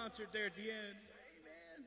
concert there at the end. Amen.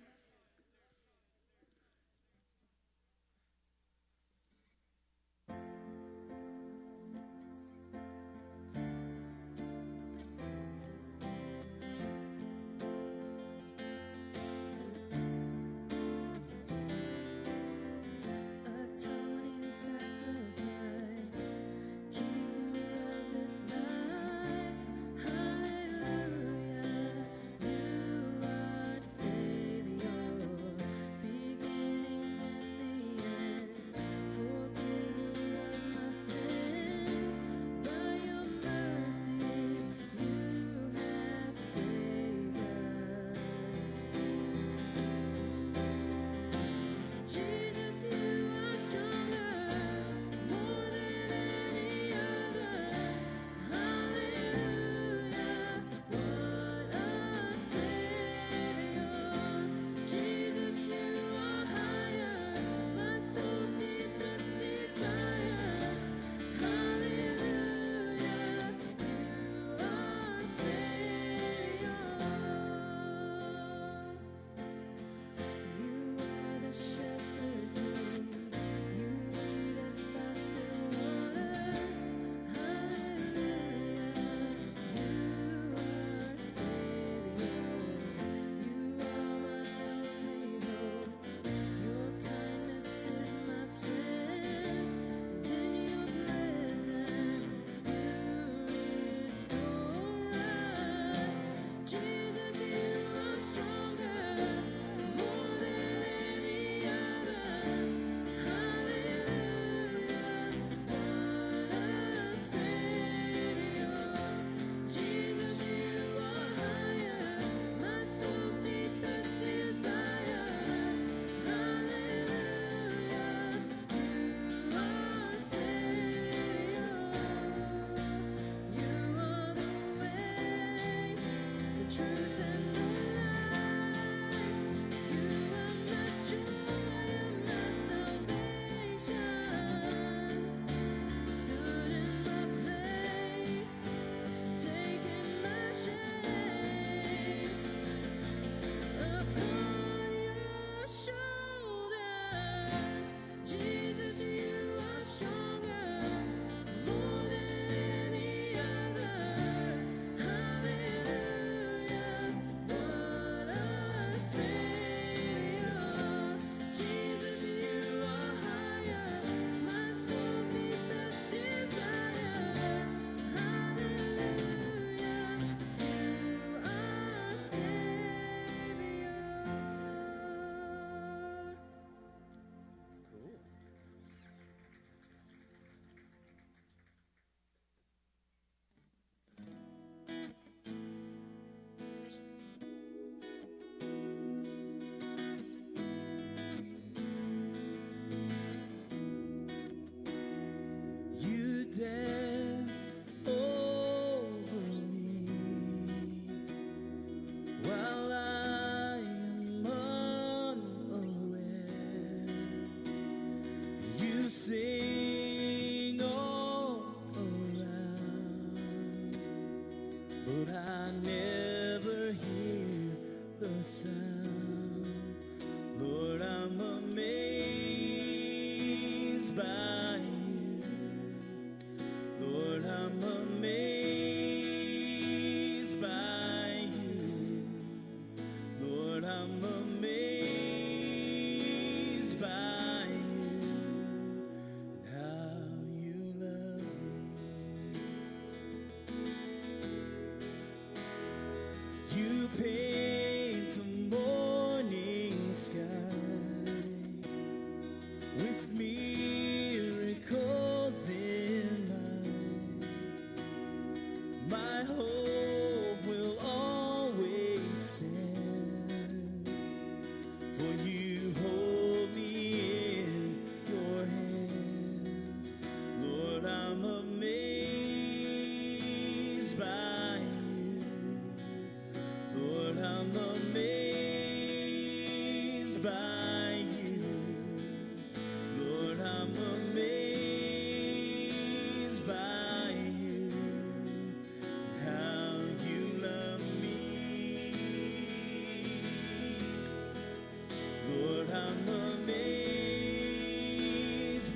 I'm amazed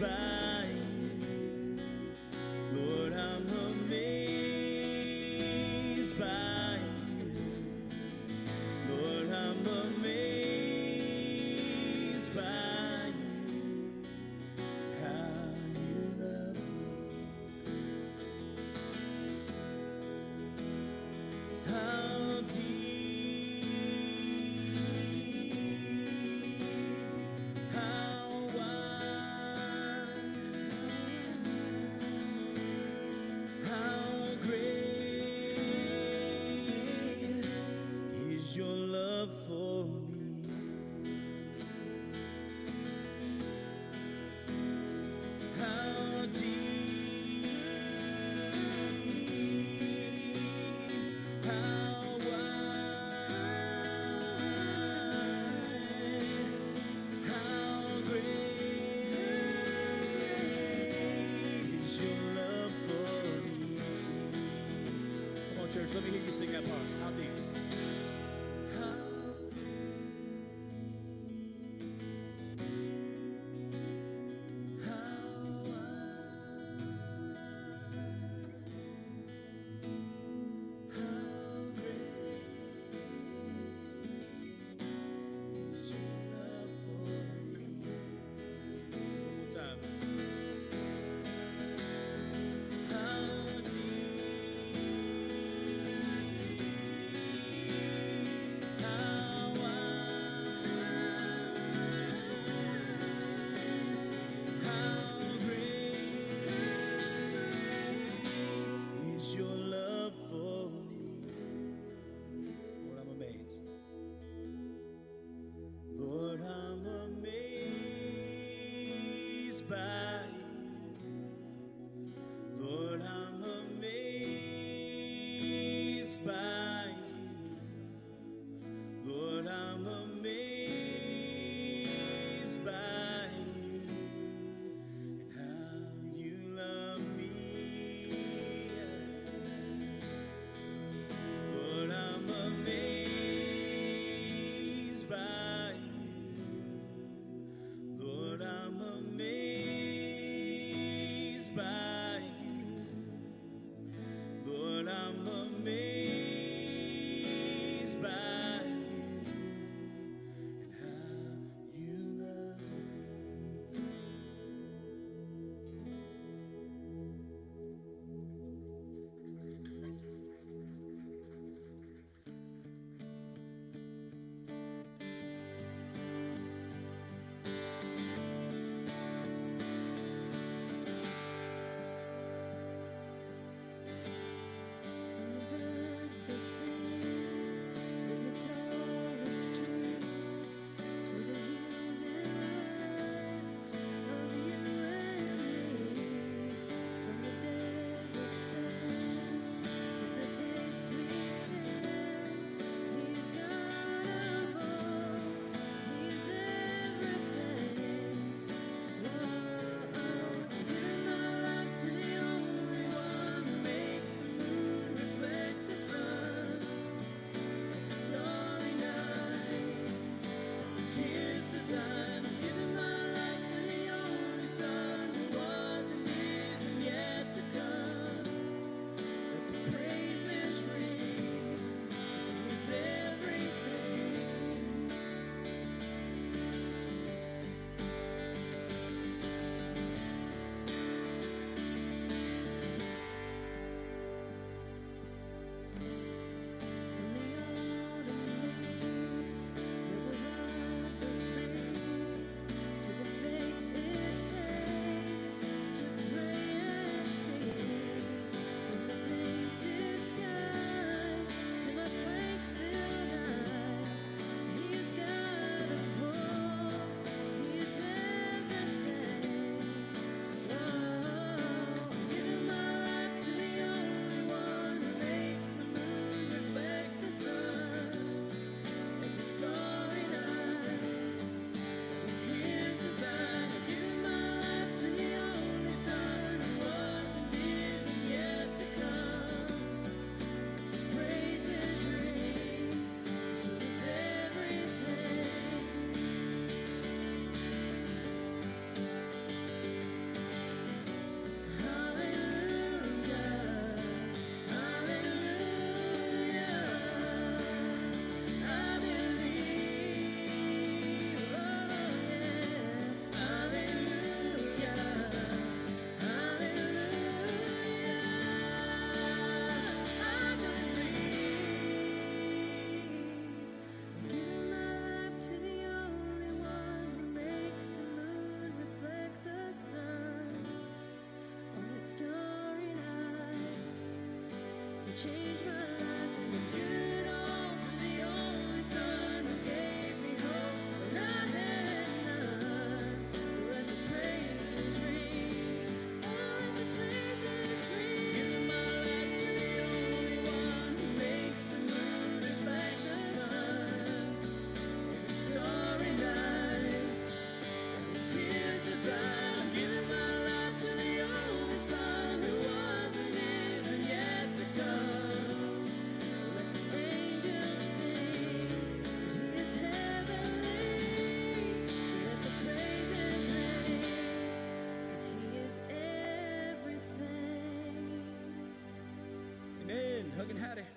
by you. Lord, I'm amazed by you. Lord, I'm amazed by you. How you love me. How deep, how wide, changed my life, and I'm giving it all to the only Son who gave me hope when I had none. So let the praises ring. Oh, let the praises ring. Giving my life to the only one who makes the moon reflect the sun. Every starry night, every tear's divine. I'm giving my life to the only Son who was and is and yet to come. Let the angels sing, He is heavenly. So let the praises ring, 'cause He is everything. Amen. Hug and howdy. Yeah,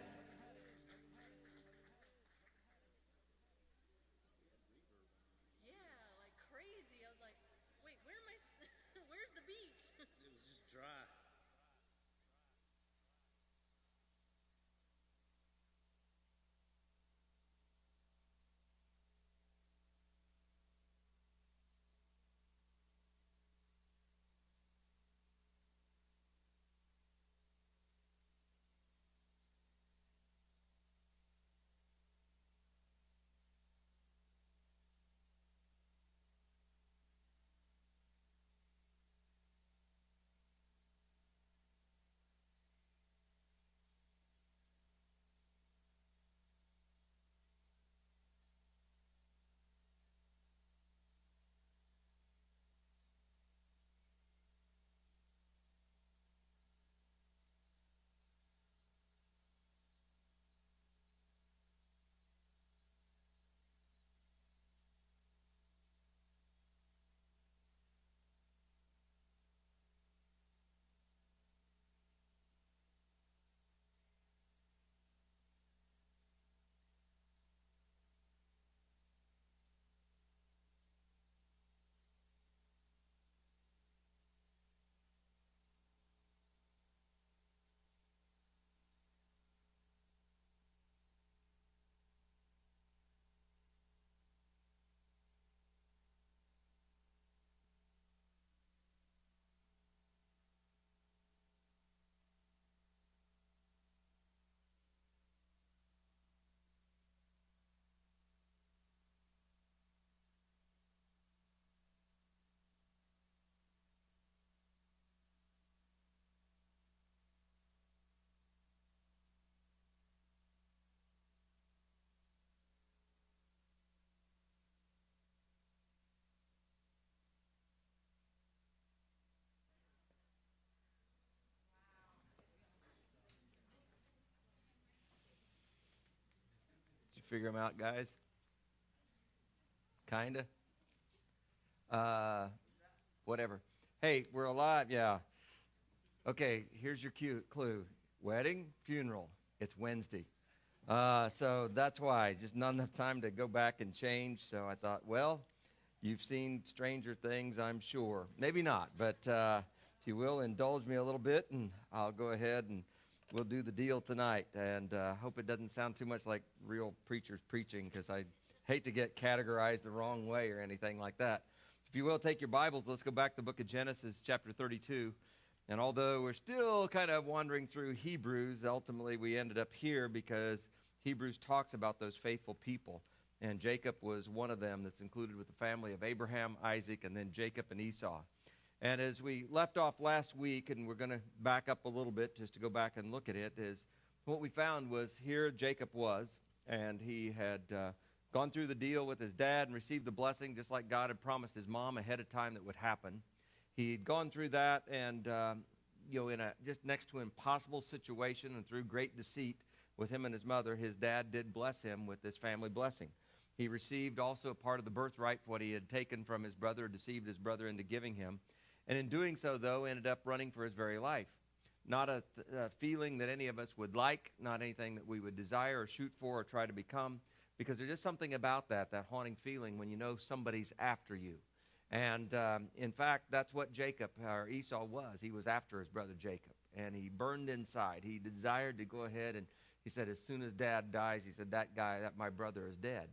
like crazy. I was like, wait, where am I? Where's the beat? It was just dry. Did you figure them out, guys? Kinda. Whatever. Hey, we're alive. Yeah. Okay. Here's your clue. Wedding, funeral. It's Wednesday. So that's why. Just not enough time to go back and change. So I thought, well, you've seen Stranger Things, I'm sure. Maybe not, but if you will, indulge me a little bit, and I'll go ahead and we'll do the deal tonight. And hope it doesn't sound too much like real preachers preaching, because I hate to get categorized the wrong way or anything like that. If you will, take your Bibles. Let's go back to the book of Genesis, chapter 32. And although we're still kind of wandering through He-brews, ultimately we ended up here because He-brews talks about those faithful people. And Jacob was one of them that's included with the family of Abraham, Isaac, and then Jacob and Esau. And as we left off last week, and we're going to back up a little bit just to go back and look at it, is what we found was here Jacob was, and he had gone through the deal with his dad and received the blessing just like God had promised his mom ahead of time that would happen. He'd gone through that and, in a just next to impossible situation and through great deceit with him and his mother, his dad did bless him with this family blessing. He received also part of the birthright for what he had taken from his brother, deceived his brother into giving him. And in doing so, though, ended up running for his very life. Not a feeling that any of us would like, not anything that we would desire or shoot for or try to become, because there's just something about that haunting feeling when you know somebody's after you. And in fact, that's what Jacob, or Esau, was. He was after his brother Jacob, and he burned inside. He desired to go ahead, and he said, as soon as Dad dies, he said, that my brother is dead.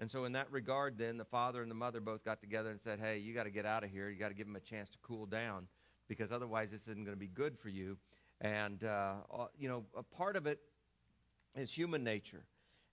And so in that regard, then, the father and the mother both got together and said, hey, you got to get out of here. You got to give him a chance to cool down, because otherwise this isn't going to be good for you. And, a part of it is human nature.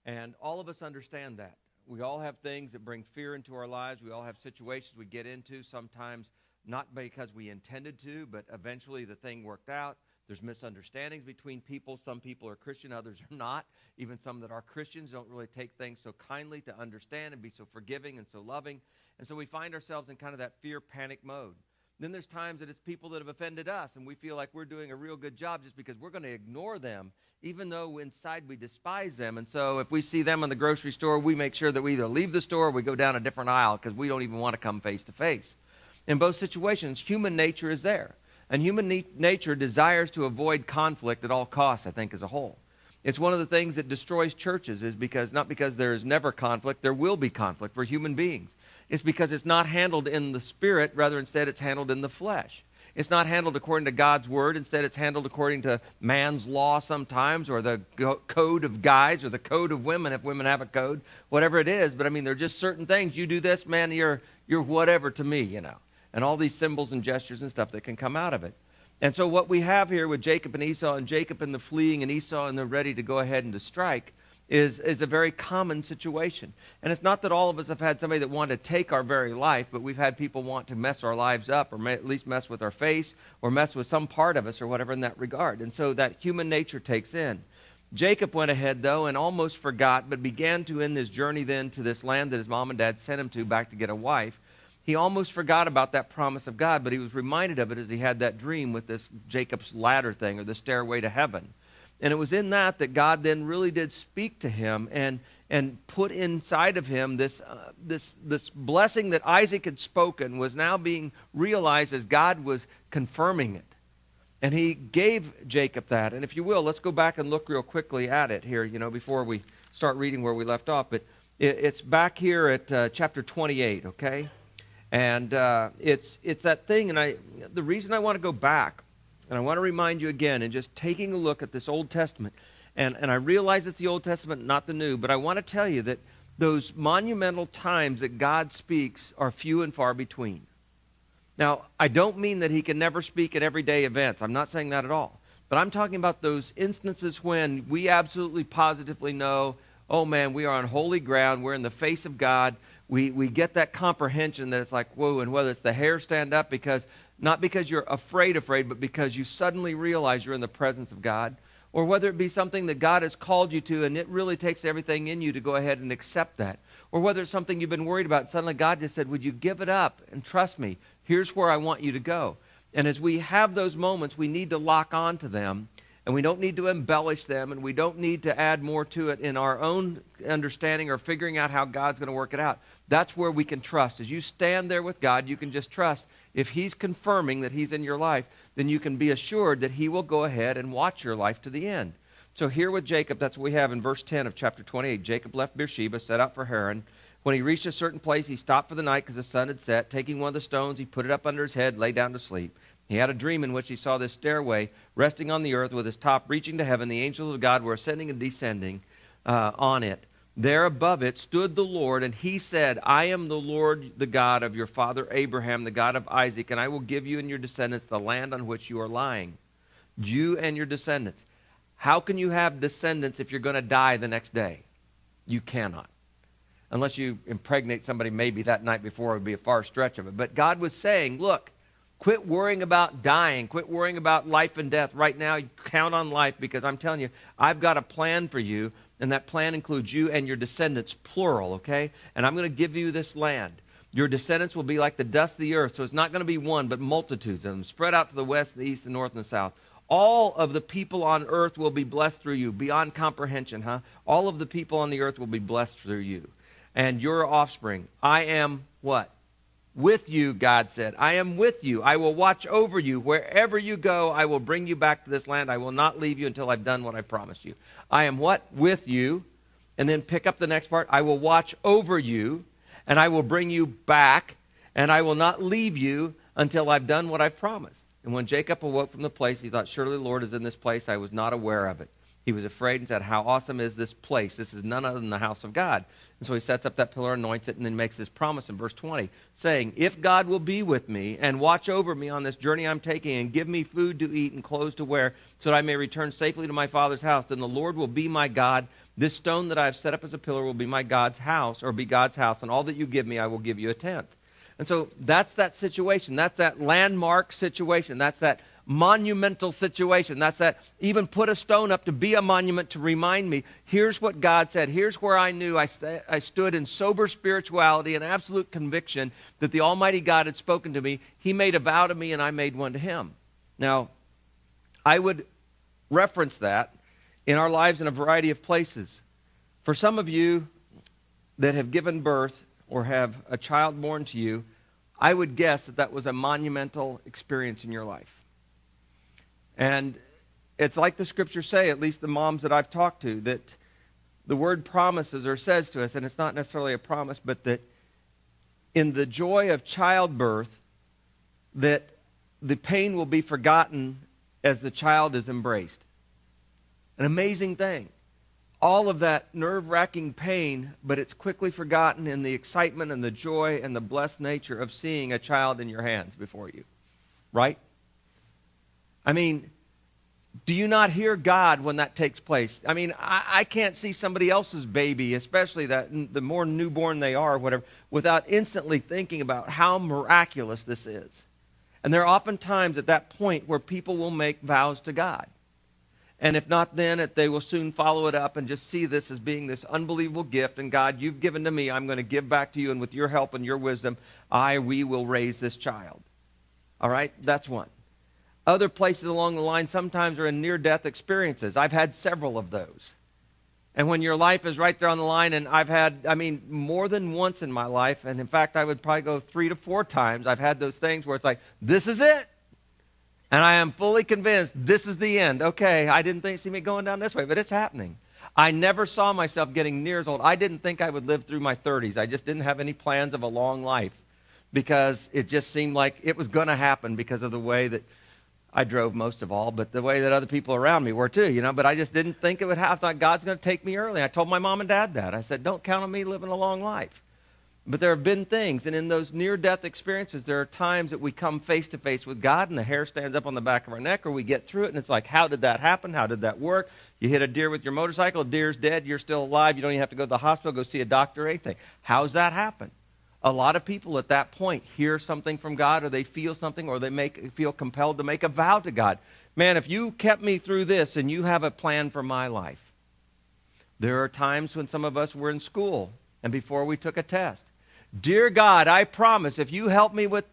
And all of us understand that. We all have things that bring fear into our lives. We all have situations we get into, sometimes not because we intended to, but eventually the thing worked out. There's misunderstandings between people. Some people are Christian, others are not. Even some that are Christians don't really take things so kindly to understand and be so forgiving and so loving. And so we find ourselves in kind of that fear, panic mode. Then there's times that it's people that have offended us, and we feel like we're doing a real good job just because we're going to ignore them, even though inside we despise them. And so if we see them in the grocery store, we make sure that we either leave the store or we go down a different aisle because we don't even want to come face to face. In both situations, human nature is there. And human nature desires to avoid conflict at all costs, I think, as a whole. It's one of the things that destroys churches is because, not because there is never conflict, there will be conflict for human beings. It's because it's not handled in the spirit, rather instead it's handled in the flesh. It's not handled according to God's word. Instead, it's handled according to man's law sometimes, or the code of guys, or the code of women, if women have a code, whatever it is. But I mean, there are just certain things. You do this, man, you're whatever to me, and all these symbols and gestures and stuff that can come out of it. And so what we have here with Jacob and Esau, and Jacob and the fleeing, and Esau and the ready to go ahead and to strike, is a very common situation. And it's not that all of us have had somebody that wanted to take our very life, but we've had people want to mess our lives up, or at least mess with our face, or mess with some part of us, or whatever in that regard. And so that human nature takes in. Jacob went ahead, though, and almost forgot, but began to end his journey then to this land that his mom and dad sent him to back to get a wife. He almost forgot about that promise of God, but he was reminded of it as he had that dream with this Jacob's ladder thing, or the stairway to heaven. And it was in that God then really did speak to him and put inside of him this blessing that Isaac had spoken was now being realized as God was confirming it. And he gave Jacob that. And if you will, let's go back and look real quickly at it here, before we start reading where we left off. But it's back here at chapter 28, okay? And it's that thing, and the reason I want to go back, and I want to remind you again, and just taking a look at this Old Testament, and I realize it's the Old Testament, not the New, but I want to tell you that those monumental times that God speaks are few and far between. Now, I don't mean that he can never speak at everyday events. I'm not saying that at all. But I'm talking about those instances when we absolutely positively know, oh man, we are on holy ground, we're in the face of God, we get that comprehension that it's like, whoa, and whether it's the hair stand up not because you're afraid, but because you suddenly realize you're in the presence of God, or whether it be something that God has called you to and it really takes everything in you to go ahead and accept that, or whether it's something you've been worried about and suddenly God just said, would you give it up and trust me? Here's where I want you to go. And as we have those moments, we need to lock on to them, and we don't need to embellish them, and we don't need to add more to it in our own understanding or figuring out how God's going to work it out. That's where we can trust. As you stand there with God, you can just trust. If he's confirming that he's in your life, then you can be assured that he will go ahead and watch your life to the end. So here with Jacob, that's what we have in verse 10 of chapter 28. Jacob left Beersheba, set out for Haran. When he reached a certain place, he stopped for the night because the sun had set. Taking one of the stones, he put it up under his head, lay down to sleep. He had a dream in which he saw this stairway resting on the earth with its top reaching to heaven. The angels of God were ascending and descending on it. There above it stood the Lord, and he said, I am the Lord, the God of your father Abraham, the God of Isaac, and I will give you and your descendants the land on which you are lying. You and your descendants. How can you have descendants if you're going to die the next day? You cannot. Unless you impregnate somebody maybe that night before, it would be a far stretch of it. But God was saying, look, quit worrying about dying. Quit worrying about life and death. Right now, you count on life, because I'm telling you, I've got a plan for you, and that plan includes you and your descendants, plural, okay? And I'm going to give you this land. Your descendants will be like the dust of the earth, so it's not going to be one, but multitudes of them, spread out to the west, the east, the north, and the south. All of the people on earth will be blessed through you, beyond comprehension, huh? All of the people on the earth will be blessed through you. And your offspring. I am what? With you, God said. I am with you. I will watch over you. Wherever you go, I will bring you back to this land. I will not leave you until I've done what I promised you. I am what? With you. And then pick up the next part. I will watch over you, and I will bring you back, and I will not leave you until I've done what I've promised. And when Jacob awoke from the place, he thought, surely the Lord is in this place. I was not aware of it. He was afraid and said, how awesome is this place? This is none other than the house of God. And so he sets up that pillar, anoints it, and then makes this promise in verse 20, saying, if God will be with me and watch over me on this journey I'm taking and give me food to eat and clothes to wear so that I may return safely to my Father's house, then the Lord will be my God. This stone that I have set up as a pillar will be my God's house, or be God's house, and all that you give me, I will give you a tenth. And so that's that situation. That's that landmark situation. That's that monumental situation. That's that even put a stone up to be a monument to remind me, here's what God said. Here's where I knew I stood in sober spirituality and absolute conviction that the Almighty God had spoken to me. He made a vow to me and I made one to him. Now, I would reference that in our lives in a variety of places. For some of you that have given birth or have a child born to you, I would guess that that was a monumental experience in your life. And it's like the scriptures say, at least the moms that I've talked to, that the word promises or says to us, and it's not necessarily a promise, but that in the joy of childbirth, that the pain will be forgotten as the child is embraced. An amazing thing. All of that nerve-wracking pain, but it's quickly forgotten in the excitement and the joy and the blessed nature of seeing a child in your hands before you. Right? I mean, do you not hear God when that takes place? I mean, I can't see somebody else's baby, especially that the more newborn they are, or whatever, without instantly thinking about how miraculous this is. And there are often times at that point where people will make vows to God. And if not then, they will soon follow it up and just see this as being this unbelievable gift. And God, you've given to me, I'm going to give back to you. And with your help and your wisdom, we will raise this child. All right? That's one. Other places along the line sometimes are in near-death experiences. I've had several of those. And when your life is right there on the line, and I've had, more than once in my life, and in fact, I would probably go 3 to 4 times, I've had those things where it's like, this is it. And I am fully convinced this is the end. Okay, I didn't see me going down this way, but it's happening. I never saw myself getting near as old. I didn't think I would live through my 30s. I just didn't have any plans of a long life because it just seemed like it was going to happen because of the way that I drove most of all, but the way that other people around me were too, But I just didn't think it would happen. I thought God's going to take me early. I told my mom and dad that. I said, don't count on me living a long life. But there have been things, and in those near-death experiences, there are times that we come face-to-face with God, and the hair stands up on the back of our neck, or we get through it, and it's like, how did that happen? How did that work? You hit a deer with your motorcycle, a deer's dead, you're still alive, you don't even have to go to the hospital, go see a doctor or anything. How's that happen? A lot of people at that point hear something from God, or they feel something, or they feel compelled to make a vow to God. Man, if you kept me through this and you have a plan for my life. There are times when some of us were in school and before we took a test. Dear God, I promise if you help me with...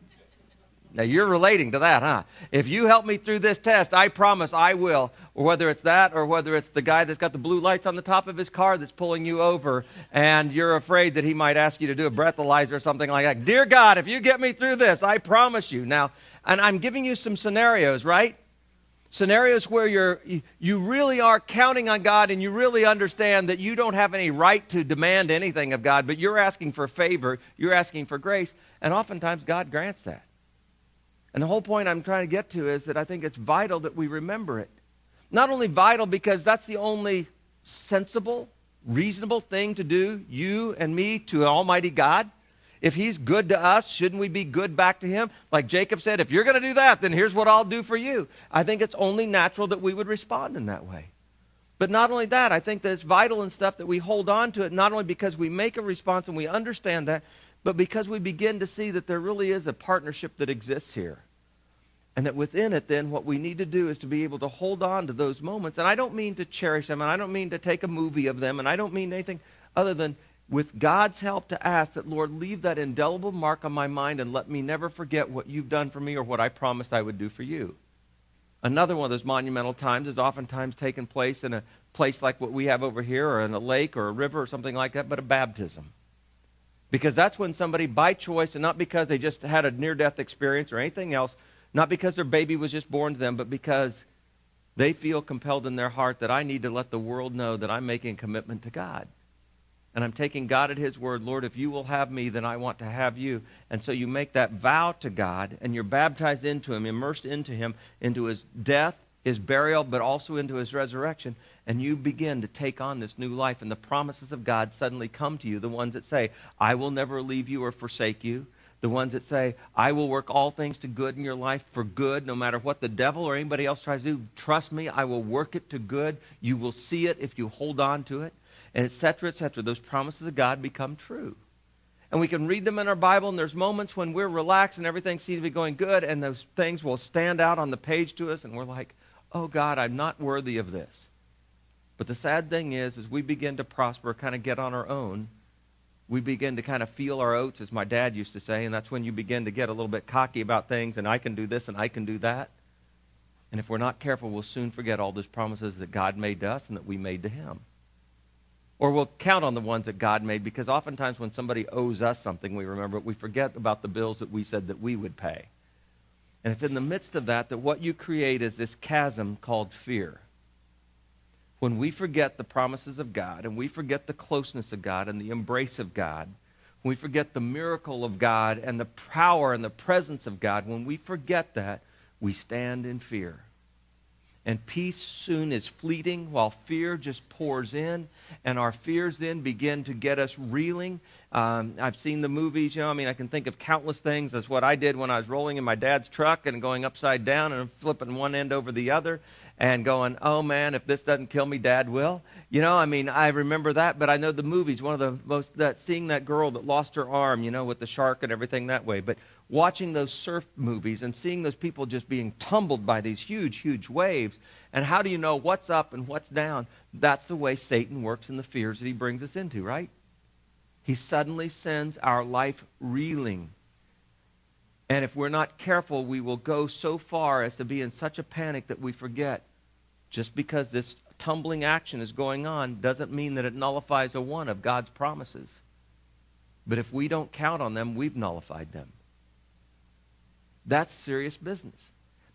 Now, you're relating to that, huh? If you help me through this test, I promise I will. Or whether it's that or whether it's the guy that's got the blue lights on the top of his car that's pulling you over and you're afraid that he might ask you to do a breathalyzer or something like that. Dear God, if you get me through this, I promise you. Now, and I'm giving you some scenarios, right? Scenarios where you really are counting on God and you really understand that you don't have any right to demand anything of God, but you're asking for favor, you're asking for grace, and oftentimes God grants that. And the whole point I'm trying to get to is that I think it's vital that we remember it. Not only vital because that's the only sensible, reasonable thing to do, you and me, to Almighty God. If he's good to us, shouldn't we be good back to him? Like Jacob said, if you're going to do that, then here's what I'll do for you. I think it's only natural that we would respond in that way. But not only that, I think that it's vital and stuff that we hold on to it, not only because we make a response and we understand that, but because we begin to see that there really is a partnership that exists here. And that within it, then, what we need to do is to be able to hold on to those moments. And I don't mean to cherish them, and I don't mean to take a movie of them, and I don't mean anything other than, with God's help, to ask that, Lord, leave that indelible mark on my mind and let me never forget what you've done for me or what I promised I would do for you. Another one of those monumental times is oftentimes taken place in a place like what we have over here, or in a lake or a river or something like that, but a baptism. Because that's when somebody, by choice, and not because they just had a near-death experience or anything else, not because their baby was just born to them, but because they feel compelled in their heart that I need to let the world know that I'm making a commitment to God. And I'm taking God at his word. Lord, if you will have me, then I want to have you. And so you make that vow to God, and you're baptized into him, immersed into him, into his death, his burial, but also into his resurrection, and you begin to take on this new life, and the promises of God suddenly come to you, the ones that say, I will never leave you or forsake you, the ones that say, I will work all things to good in your life for good, no matter what the devil or anybody else tries to do. Trust me, I will work it to good. You will see it if you hold on to it, and et cetera, et cetera. Those promises of God become true. And we can read them in our Bible, and there's moments when we're relaxed and everything seems to be going good, and those things will stand out on the page to us, and we're like, oh, God, I'm not worthy of this. But the sad thing is, as we begin to prosper, kind of get on our own, we begin to kind of feel our oats, as my dad used to say, and that's when you begin to get a little bit cocky about things, and I can do this and I can do that. And if we're not careful, we'll soon forget all those promises that God made to us and that we made to him. Or we'll count on the ones that God made, because oftentimes when somebody owes us something, we remember it, we forget about the bills that we said that we would pay. And it's in the midst of that what you create is this chasm called fear. When we forget the promises of God, and we forget the closeness of God and the embrace of God, when we forget the miracle of God and the power and the presence of God, when we forget that, we stand in fear. And peace soon is fleeting while fear just pours in, and our fears then begin to get us reeling. I've seen the movies, I can think of countless things. That's what I did when I was rolling in my dad's truck and going upside down and flipping one end over the other and going, oh man, if this doesn't kill me, Dad will. I remember that, but I know the movies, one of the most, seeing that girl that lost her arm, with the shark and everything that way. But watching those surf movies and seeing those people just being tumbled by these huge, huge waves. And how do you know what's up and what's down? That's the way Satan works in the fears that he brings us into, right? He suddenly sends our life reeling. And if we're not careful, we will go so far as to be in such a panic that we forget. Just because this tumbling action is going on doesn't mean that it nullifies a one of God's promises. But if we don't count on them, we've nullified them. That's serious business.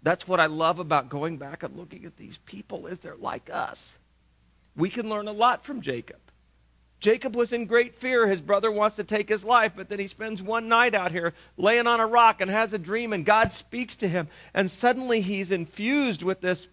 That's what I love about going back and looking at these people, is they're like us. We can learn a lot from Jacob. Jacob was in great fear. His brother wants to take his life, but then he spends one night out here laying on a rock and has a dream, and God speaks to him. And suddenly he's infused with this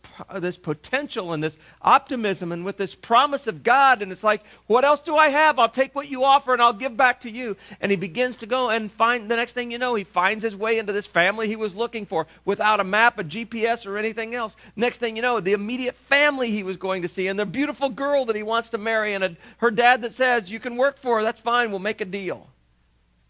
potential and this optimism and with this promise of God. And it's like, what else do I have? I'll take what you offer and I'll give back to you. And he begins to go and find, the next thing you know, he finds his way into this family he was looking for without a map, a GPS, or anything else. Next thing you know, the immediate family he was going to see, and the beautiful girl that he wants to marry, and her dad that says, you can work for her, that's fine, we'll make a deal.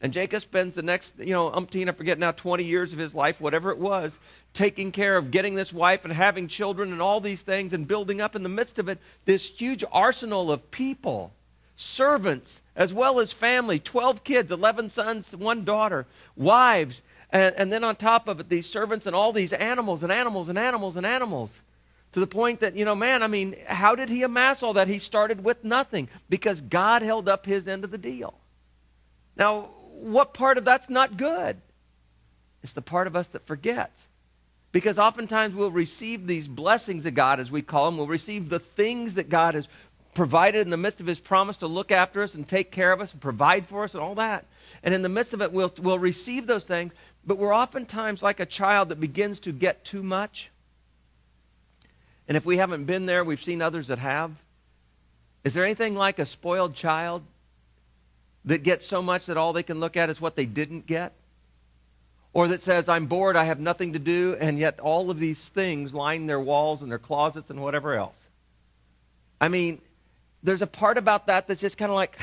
And Jacob spends the next, I forget now, 20 years of his life, whatever it was, taking care of getting this wife and having children and all these things, and building up in the midst of it this huge arsenal of people, servants, as well as family, 12 kids, 11 sons, 1 daughter, wives, and then on top of it, these servants and all these animals and animals and animals and animals. To the point that, how did he amass all that? He started with nothing because God held up his end of the deal. Now, what part of that's not good? It's the part of us that forgets. Because oftentimes we'll receive these blessings of God, as we call them. We'll receive the things that God has provided in the midst of his promise to look after us and take care of us and provide for us and all that. And in the midst of it, we'll receive those things. But we're oftentimes like a child that begins to get too much. And if we haven't been there, we've seen others that have. Is there anything like a spoiled child that gets so much that all they can look at is what they didn't get? Or that says, I'm bored, I have nothing to do, and yet all of these things line their walls and their closets and whatever else. There's a part about that that's just kind of like,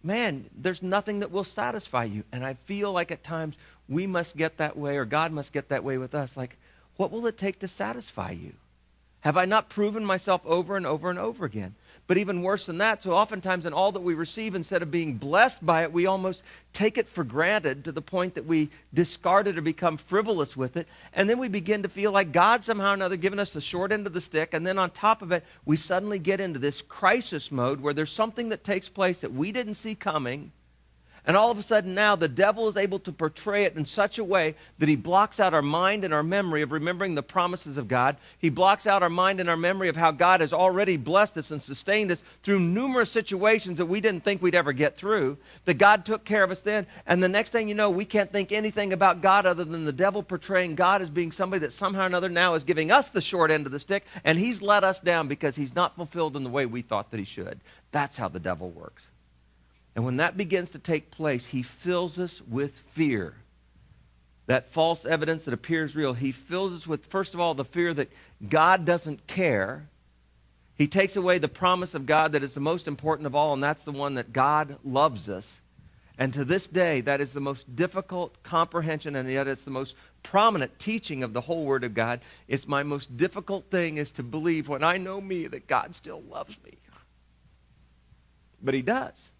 man, there's nothing that will satisfy you. And I feel like at times we must get that way, or God must get that way with us. Like, what will it take to satisfy you? Have I not proven myself over and over and over again? But even worse than that, so oftentimes in all that we receive, instead of being blessed by it, we almost take it for granted to the point that we discard it or become frivolous with it. And then we begin to feel like God somehow or another giving us the short end of the stick. And then on top of it, we suddenly get into this crisis mode where there's something that takes place that we didn't see coming. And all of a sudden now the devil is able to portray it in such a way that he blocks out our mind and our memory of remembering the promises of God. He blocks out our mind and our memory of how God has already blessed us and sustained us through numerous situations that we didn't think we'd ever get through, that God took care of us then. And the next thing you know, we can't think anything about God other than the devil portraying God as being somebody that somehow or another now is giving us the short end of the stick, and he's let us down because he's not fulfilled in the way we thought that he should. That's how the devil works. And when that begins to take place, he fills us with fear. That false evidence that appears real, he fills us with, first of all, the fear that God doesn't care. He takes away the promise of God that is the most important of all, and that's the one that God loves us. And to this day, that is the most difficult comprehension, and yet it's the most prominent teaching of the whole Word of God. It's my most difficult thing is to believe when I know me that God still loves me. But he does.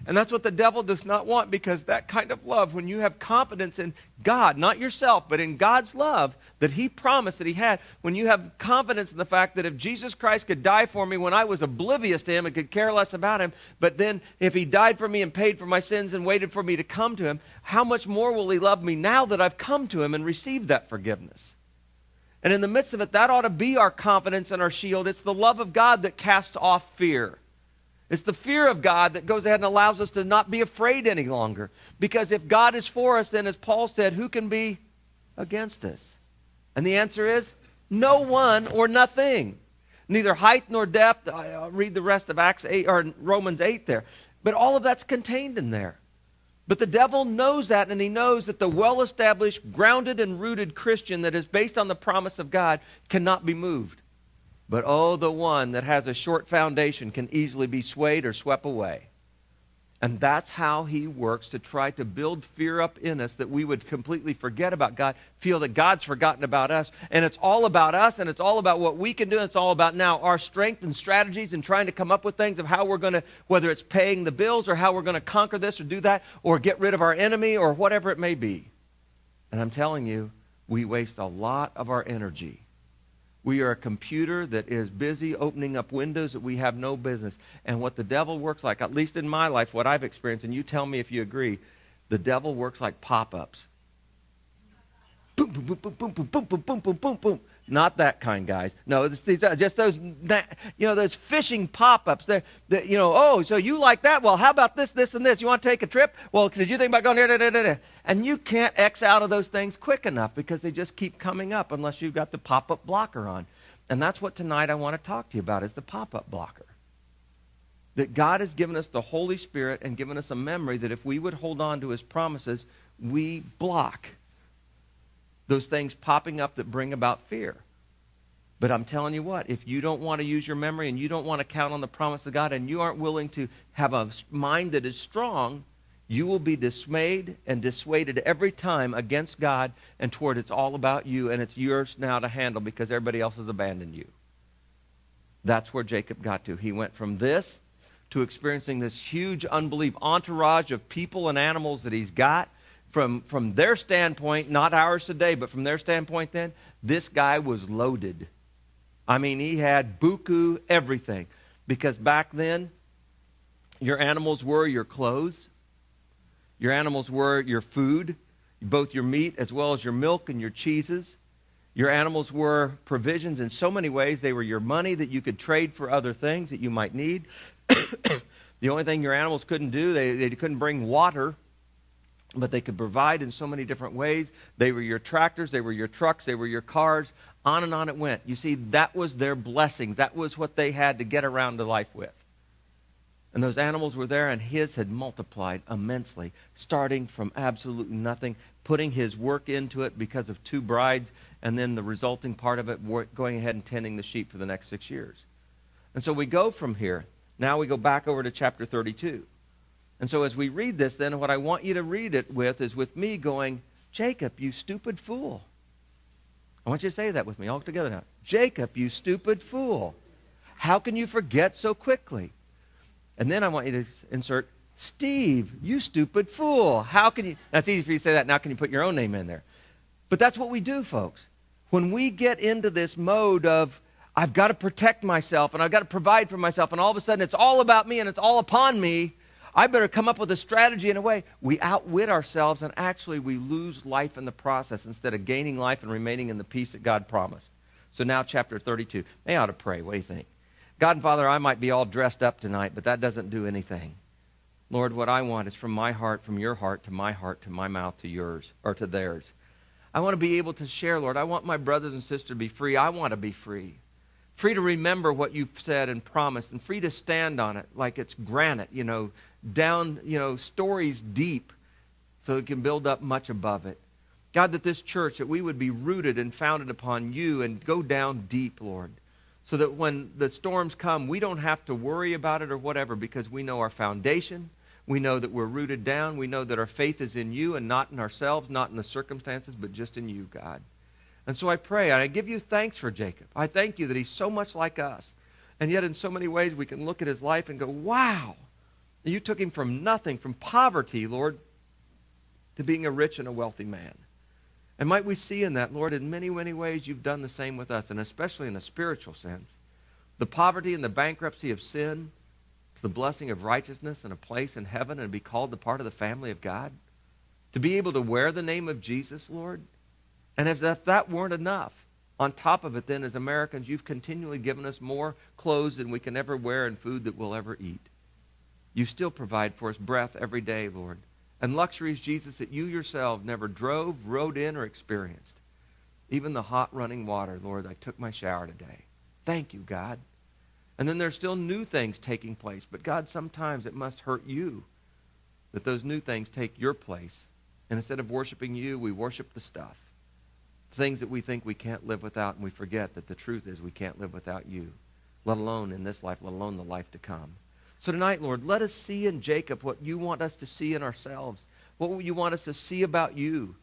And that's what the devil does not want, because that kind of love, when you have confidence in God, not yourself, but in God's love that he promised that he had, when you have confidence in the fact that if Jesus Christ could die for me when I was oblivious to him and could care less about him, but then if he died for me and paid for my sins and waited for me to come to him, how much more will he love me now that I've come to him and received that forgiveness? And in the midst of it, that ought to be our confidence and our shield. It's the love of God that casts off fear. It's the fear of God that goes ahead and allows us to not be afraid any longer. Because if God is for us, then as Paul said, who can be against us? And the answer is no one or nothing. Neither height nor depth. I'll read the rest of Acts 8 or Romans 8 there. But all of that's contained in there. But the devil knows that, and he knows that the well-established, grounded and rooted Christian that is based on the promise of God cannot be moved. But oh, the one that has a short foundation can easily be swayed or swept away. And that's how he works, to try to build fear up in us that we would completely forget about God, feel that God's forgotten about us. And it's all about us, and it's all about what we can do, and it's all about now our strength and strategies and trying to come up with things of how we're going to, whether it's paying the bills or how we're going to conquer this or do that or get rid of our enemy or whatever it may be. And I'm telling you, we waste a lot of our energy. We are a computer that is busy opening up windows that we have no business. And what the devil works like, at least in my life, what I've experienced, and you tell me if you agree, the devil works like pop-ups. Boom, boom, boom, boom, boom, boom, boom, boom, boom, boom, boom, boom. Not that kind, guys. No, it's just those, those fishing pop-ups. Oh, so you like that? Well, how about this, this, and this? You want to take a trip? Well, did you think about going there? And you can't X out of those things quick enough because they just keep coming up unless you've got the pop-up blocker on. And that's what tonight I want to talk to you about, is the pop-up blocker. That God has given us the Holy Spirit and given us a memory that if we would hold on to his promises, we block those things popping up that bring about fear. But I'm telling you what, if you don't want to use your memory and you don't want to count on the promise of God and you aren't willing to have a mind that is strong, you will be dismayed and dissuaded every time against God and toward it's all about you and it's yours now to handle because everybody else has abandoned you. That's where Jacob got to. He went from this to experiencing this huge unbelief entourage of people and animals that he's got. From their standpoint, not ours today, but from their standpoint then, this guy was loaded. I mean, he had buku everything. Because back then, your animals were your clothes. Your animals were your food, both your meat as well as your milk and your cheeses. Your animals were provisions in so many ways. They were your money that you could trade for other things that you might need. The only thing your animals couldn't do, they couldn't bring water, but they could provide in so many different ways. They were your tractors, they were your trucks, they were your cars. On and on it went. You see, that was their blessing. That was what they had to get around to life with. And those animals were there, and his had multiplied immensely, starting from absolutely nothing, putting his work into it because of 2 brides, and then the resulting part of it going ahead and tending the sheep for the next 6 years. And so we go from here. Now we go back over to chapter 32. And so as we read this, then what I want you to read it with is with me going, Jacob, you stupid fool. I want you to say that with me all together now. Jacob, you stupid fool. How can you forget so quickly? And then I want you to insert, Steve, you stupid fool. How can you? That's easy for you to say that. Now can you put your own name in there? But that's what we do, folks. When we get into this mode of, I've got to protect myself and I've got to provide for myself, and all of a sudden it's all about me and it's all upon me, I better come up with a strategy in a way. We outwit ourselves, and actually we lose life in the process instead of gaining life and remaining in the peace that God promised. So now chapter 32. They ought to pray. What do you think? God and Father, I might be all dressed up tonight, but that doesn't do anything. Lord, what I want is from my heart, from your heart, to my mouth, to yours, or to theirs. I want to be able to share, Lord. I want my brothers and sisters to be free. I want to be free. Free to remember what you've said and promised, and free to stand on it like it's granite, down, stories deep, so it can build up much above it. God, that this church, that we would be rooted and founded upon you and go down deep, Lord, so that when the storms come, we don't have to worry about it or whatever, because we know our foundation. We know that we're rooted down. We know that our faith is in you and not in ourselves, not in the circumstances, but just in you, God. And so I pray, and I give you thanks for Jacob. I thank you that he's so much like us. And yet in so many ways we can look at his life and go, wow, you took him from nothing, from poverty, Lord, to being a rich and a wealthy man. And might we see in that, Lord, in many, many ways you've done the same with us, and especially in a spiritual sense. The poverty and the bankruptcy of sin, the blessing of righteousness and a place in heaven and be called the part of the family of God. To be able to wear the name of Jesus, Lord. And as if that weren't enough, on top of it then, as Americans, you've continually given us more clothes than we can ever wear and food that we'll ever eat. You still provide for us breath every day, Lord. And luxuries, Jesus, that you yourself never drove, rode in, or experienced. Even the hot running water, Lord, I took my shower today. Thank you, God. And then there's still new things taking place. But God, sometimes it must hurt you that those new things take your place. And instead of worshiping you, we worship the stuff. Things that we think we can't live without, and we forget that the truth is we can't live without you, let alone in this life, let alone the life to come. So tonight, Lord, let us see in Jacob what you want us to see in ourselves, what you want us to see about you,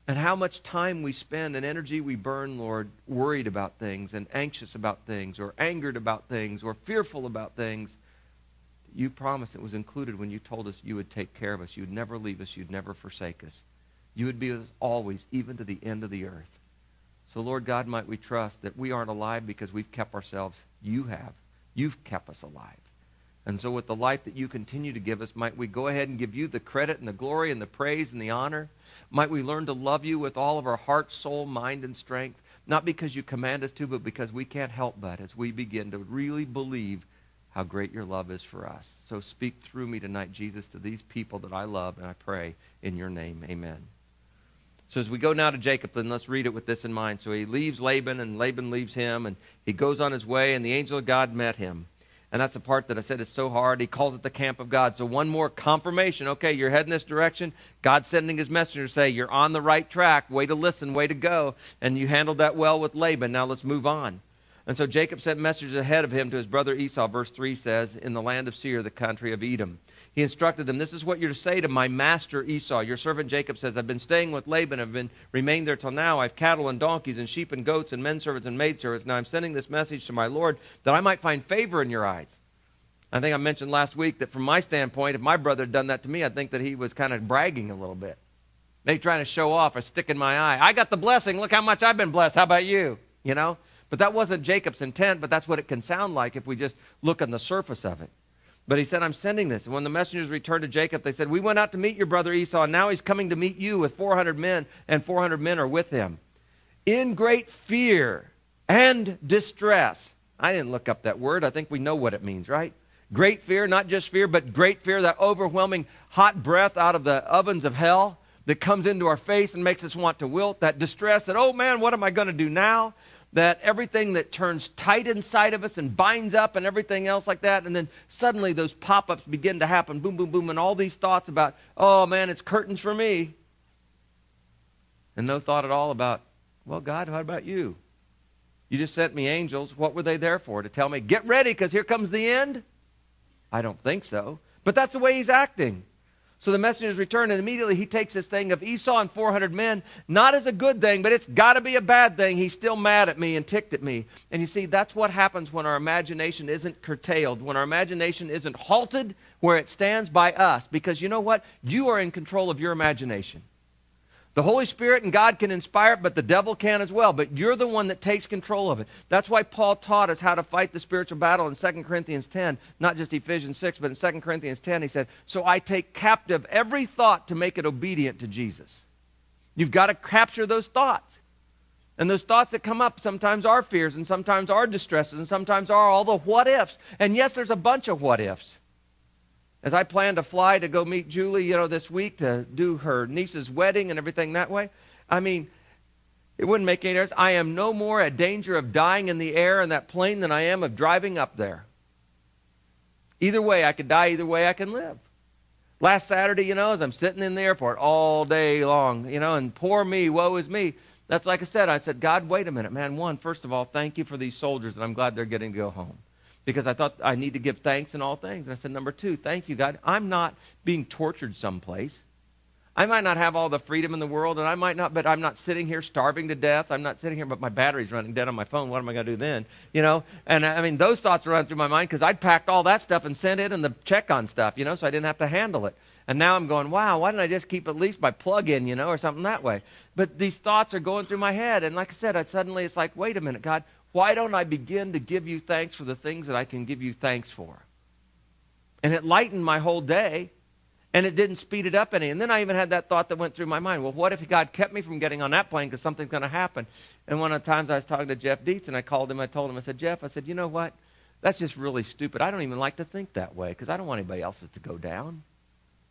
and how much time we spend and energy we burn, Lord, worried about things and anxious about things or angered about things or fearful about things. You promised it was included when you told us you would take care of us. You would never leave us. You'd never forsake us. You would be with us always, even to the end of the earth. So, Lord God, might we trust that we aren't alive because we've kept ourselves. You have. You've kept us alive. And so with the life that you continue to give us, might we go ahead and give you the credit and the glory and the praise and the honor. Might we learn to love you with all of our heart, soul, mind, and strength, not because you command us to, but because we can't help but as we begin to really believe how great your love is for us. So speak through me tonight, Jesus, to these people that I love, and I pray in your name. Amen. So as we go now to Jacob, then let's read it with this in mind. So he leaves Laban, and Laban leaves him, and he goes on his way, and the angel of God met him. And that's the part that I said is so hard. He calls it the camp of God. So one more confirmation. Okay, you're heading this direction. God's sending his messenger to say, you're on the right track. Way to listen, way to go. And you handled that well with Laban. Now let's move on. And so Jacob sent messengers ahead of him to his brother Esau. Verse 3 says, in the land of Seir, the country of Edom. He instructed them, this is what you're to say to my master Esau. Your servant Jacob says, I've been staying with Laban. I've remained there till now. I've cattle and donkeys and sheep and goats and menservants and maidservants. Now I'm sending this message to my Lord that I might find favor in your eyes. I think I mentioned last week that from my standpoint, if my brother had done that to me, I'd think that he was kind of bragging a little bit. Maybe trying to show off or stick in my eye. I got the blessing. Look how much I've been blessed. How about you? You know? But that wasn't Jacob's intent, but that's what it can sound like if we just look on the surface of it. But he said, I'm sending this. And when the messengers returned to Jacob, they said, we went out to meet your brother Esau, and now he's coming to meet you with 400 men, and 400 men are with him. In great fear and distress. I didn't look up that word. I think we know what it means, right? Great fear, not just fear, but great fear, that overwhelming hot breath out of the ovens of hell that comes into our face and makes us want to wilt. That distress that, oh man, what am I going to do now? That everything that turns tight inside of us and binds up and everything else like that. And then suddenly those pop-ups begin to happen. Boom, boom, boom. And all these thoughts about, oh man, it's curtains for me. And no thought at all about, well, God, how about you? You just sent me angels. What were they there for? To tell me, get ready because here comes the end? I don't think so. But that's the way he's acting. So the messengers return, and immediately he takes this thing of Esau and 400 men, not as a good thing, but it's got to be a bad thing. He's still mad at me and ticked at me. And you see, that's what happens when our imagination isn't curtailed, when our imagination isn't halted where it stands by us. Because you know what? You are in control of your imagination. The Holy Spirit and God can inspire it, but the devil can as well. But you're the one that takes control of it. That's why Paul taught us how to fight the spiritual battle in 2 Corinthians 10, not just Ephesians 6, but in 2 Corinthians 10, he said, so I take captive every thought to make it obedient to Jesus. You've got to capture those thoughts. And those thoughts that come up sometimes are fears, and sometimes are distresses, and sometimes are all the what ifs. And yes, there's a bunch of what ifs. As I plan to fly to go meet Julie, this week to do her niece's wedding and everything that way, I mean, it wouldn't make any difference. I am no more at danger of dying in the air in that plane than I am of driving up there. Either way, I could die. Either way, I can live. Last Saturday, as I'm sitting in the airport all day long, and poor me, woe is me. That's like I said, God, wait a minute, man. First of all, thank you for these soldiers, and I'm glad they're getting to go home. Because I thought I need to give thanks in all things. And I said, number 2, thank you, God. I'm not being tortured someplace. I might not have all the freedom in the world, and but I'm not sitting here starving to death. I'm not sitting here, but my battery's running dead on my phone. What am I going to do then? And I mean, those thoughts are running through my mind because I'd packed all that stuff and sent it and the check-on stuff, so I didn't have to handle it. And now I'm going, wow, why didn't I just keep at least my plug-in, or something that way? But these thoughts are going through my head. And like I said, it's like, wait a minute, God, why don't I begin to give you thanks for the things that I can give you thanks for? And it lightened my whole day, and it didn't speed it up any. And then I even had that thought that went through my mind, well, what if God kept me from getting on that plane because something's going to happen? And one of the times I was talking to Jeff Dietz, and I called him, I told him, I said, Jeff, you know what? That's just really stupid. I don't even like to think that way because I don't want anybody else's to go down.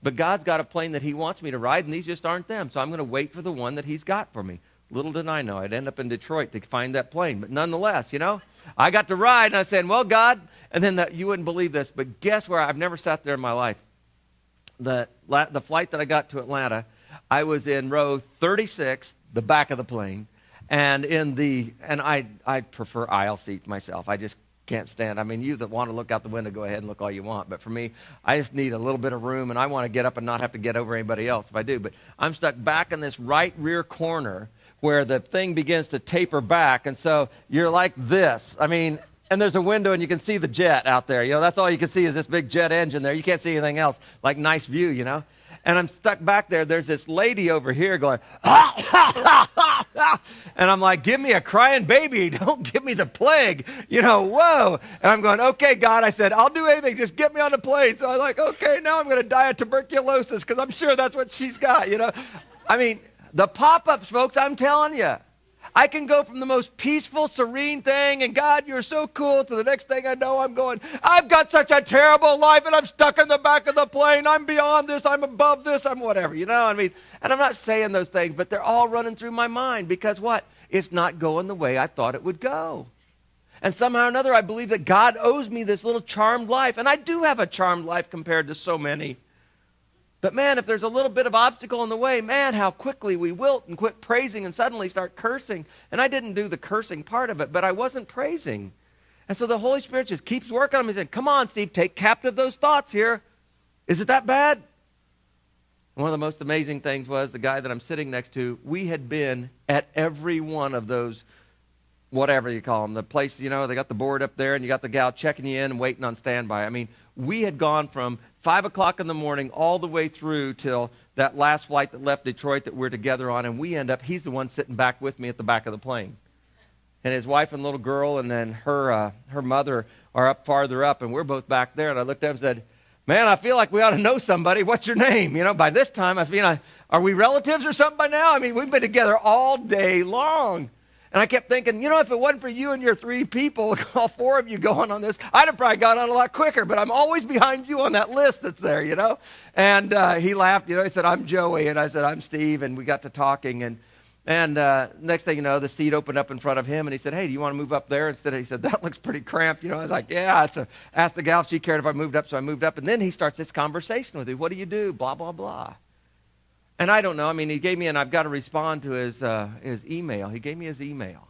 But God's got a plane that he wants me to ride, and these just aren't them. So I'm going to wait for the one that he's got for me. Little did I know I'd end up in Detroit to find that plane. But nonetheless, I got to ride, and I said, well, God, and then you wouldn't believe this, but guess where? I've never sat there in my life. The flight that I got to Atlanta, I was in row 36, the back of the plane, and I prefer aisle seats myself. I just can't stand. I mean, you that want to look out the window, go ahead and look all you want. But for me, I just need a little bit of room, and I want to get up and not have to get over anybody else if I do. But I'm stuck back in this right rear corner where the thing begins to taper back, and so you're like this. I mean, and there's a window, and you can see the jet out there. That's all you can see is this big jet engine there. You can't see anything else, like nice view, And I'm stuck back there. There's this lady over here going, and I'm like, give me a crying baby. Don't give me the plague. Whoa. And I'm going, okay, God. I said, I'll do anything. Just get me on the plane. So I'm like, okay, now I'm going to die of tuberculosis because I'm sure that's what she's got, I mean, the pop-ups, folks, I'm telling you. I can go from the most peaceful, serene thing, and God, you're so cool, to the next thing I know, I'm going, I've got such a terrible life, and I'm stuck in the back of the plane. I'm beyond this. I'm above this. I'm whatever, I mean, and I'm not saying those things, but they're all running through my mind because what? It's not going the way I thought it would go. And somehow or another, I believe that God owes me this little charmed life, and I do have a charmed life compared to so many. But man, if there's a little bit of obstacle in the way, man, how quickly we wilt and quit praising and suddenly start cursing. And I didn't do the cursing part of it, but I wasn't praising. And so the Holy Spirit just keeps working on me. He said, come on, Steve, take captive those thoughts here. Is it that bad? And one of the most amazing things was the guy that I'm sitting next to, we had been at every one of those, whatever you call them, the place, they got the board up there and you got the gal checking you in and waiting on standby. I mean, we had gone from 5 o'clock in the morning all the way through till that last flight that left Detroit that we're together on, and he's the one sitting back with me at the back of the plane. And his wife and little girl and then her mother are up farther up, and we're both back there. And I looked at him and said, man, I feel like we ought to know somebody. What's your name? By this time, are we relatives or something by now? I mean, we've been together all day long. And I kept thinking, if it wasn't for you and your 3 people, all 4 of you going on this, I'd have probably got on a lot quicker. But I'm always behind you on that list that's there, And he laughed, he said, I'm Joey. And I said, I'm Steve. And we got to talking. And next thing you know, the seat opened up in front of him. And he said, hey, do you want to move up there? Instead, he said, that looks pretty cramped. I was like, yeah. So asked the gal if she cared if I moved up. So I moved up. And then he starts this conversation with me. What do you do? Blah, blah, blah. And I don't know. I mean, he gave me, and I've got to respond to his email. He gave me his email.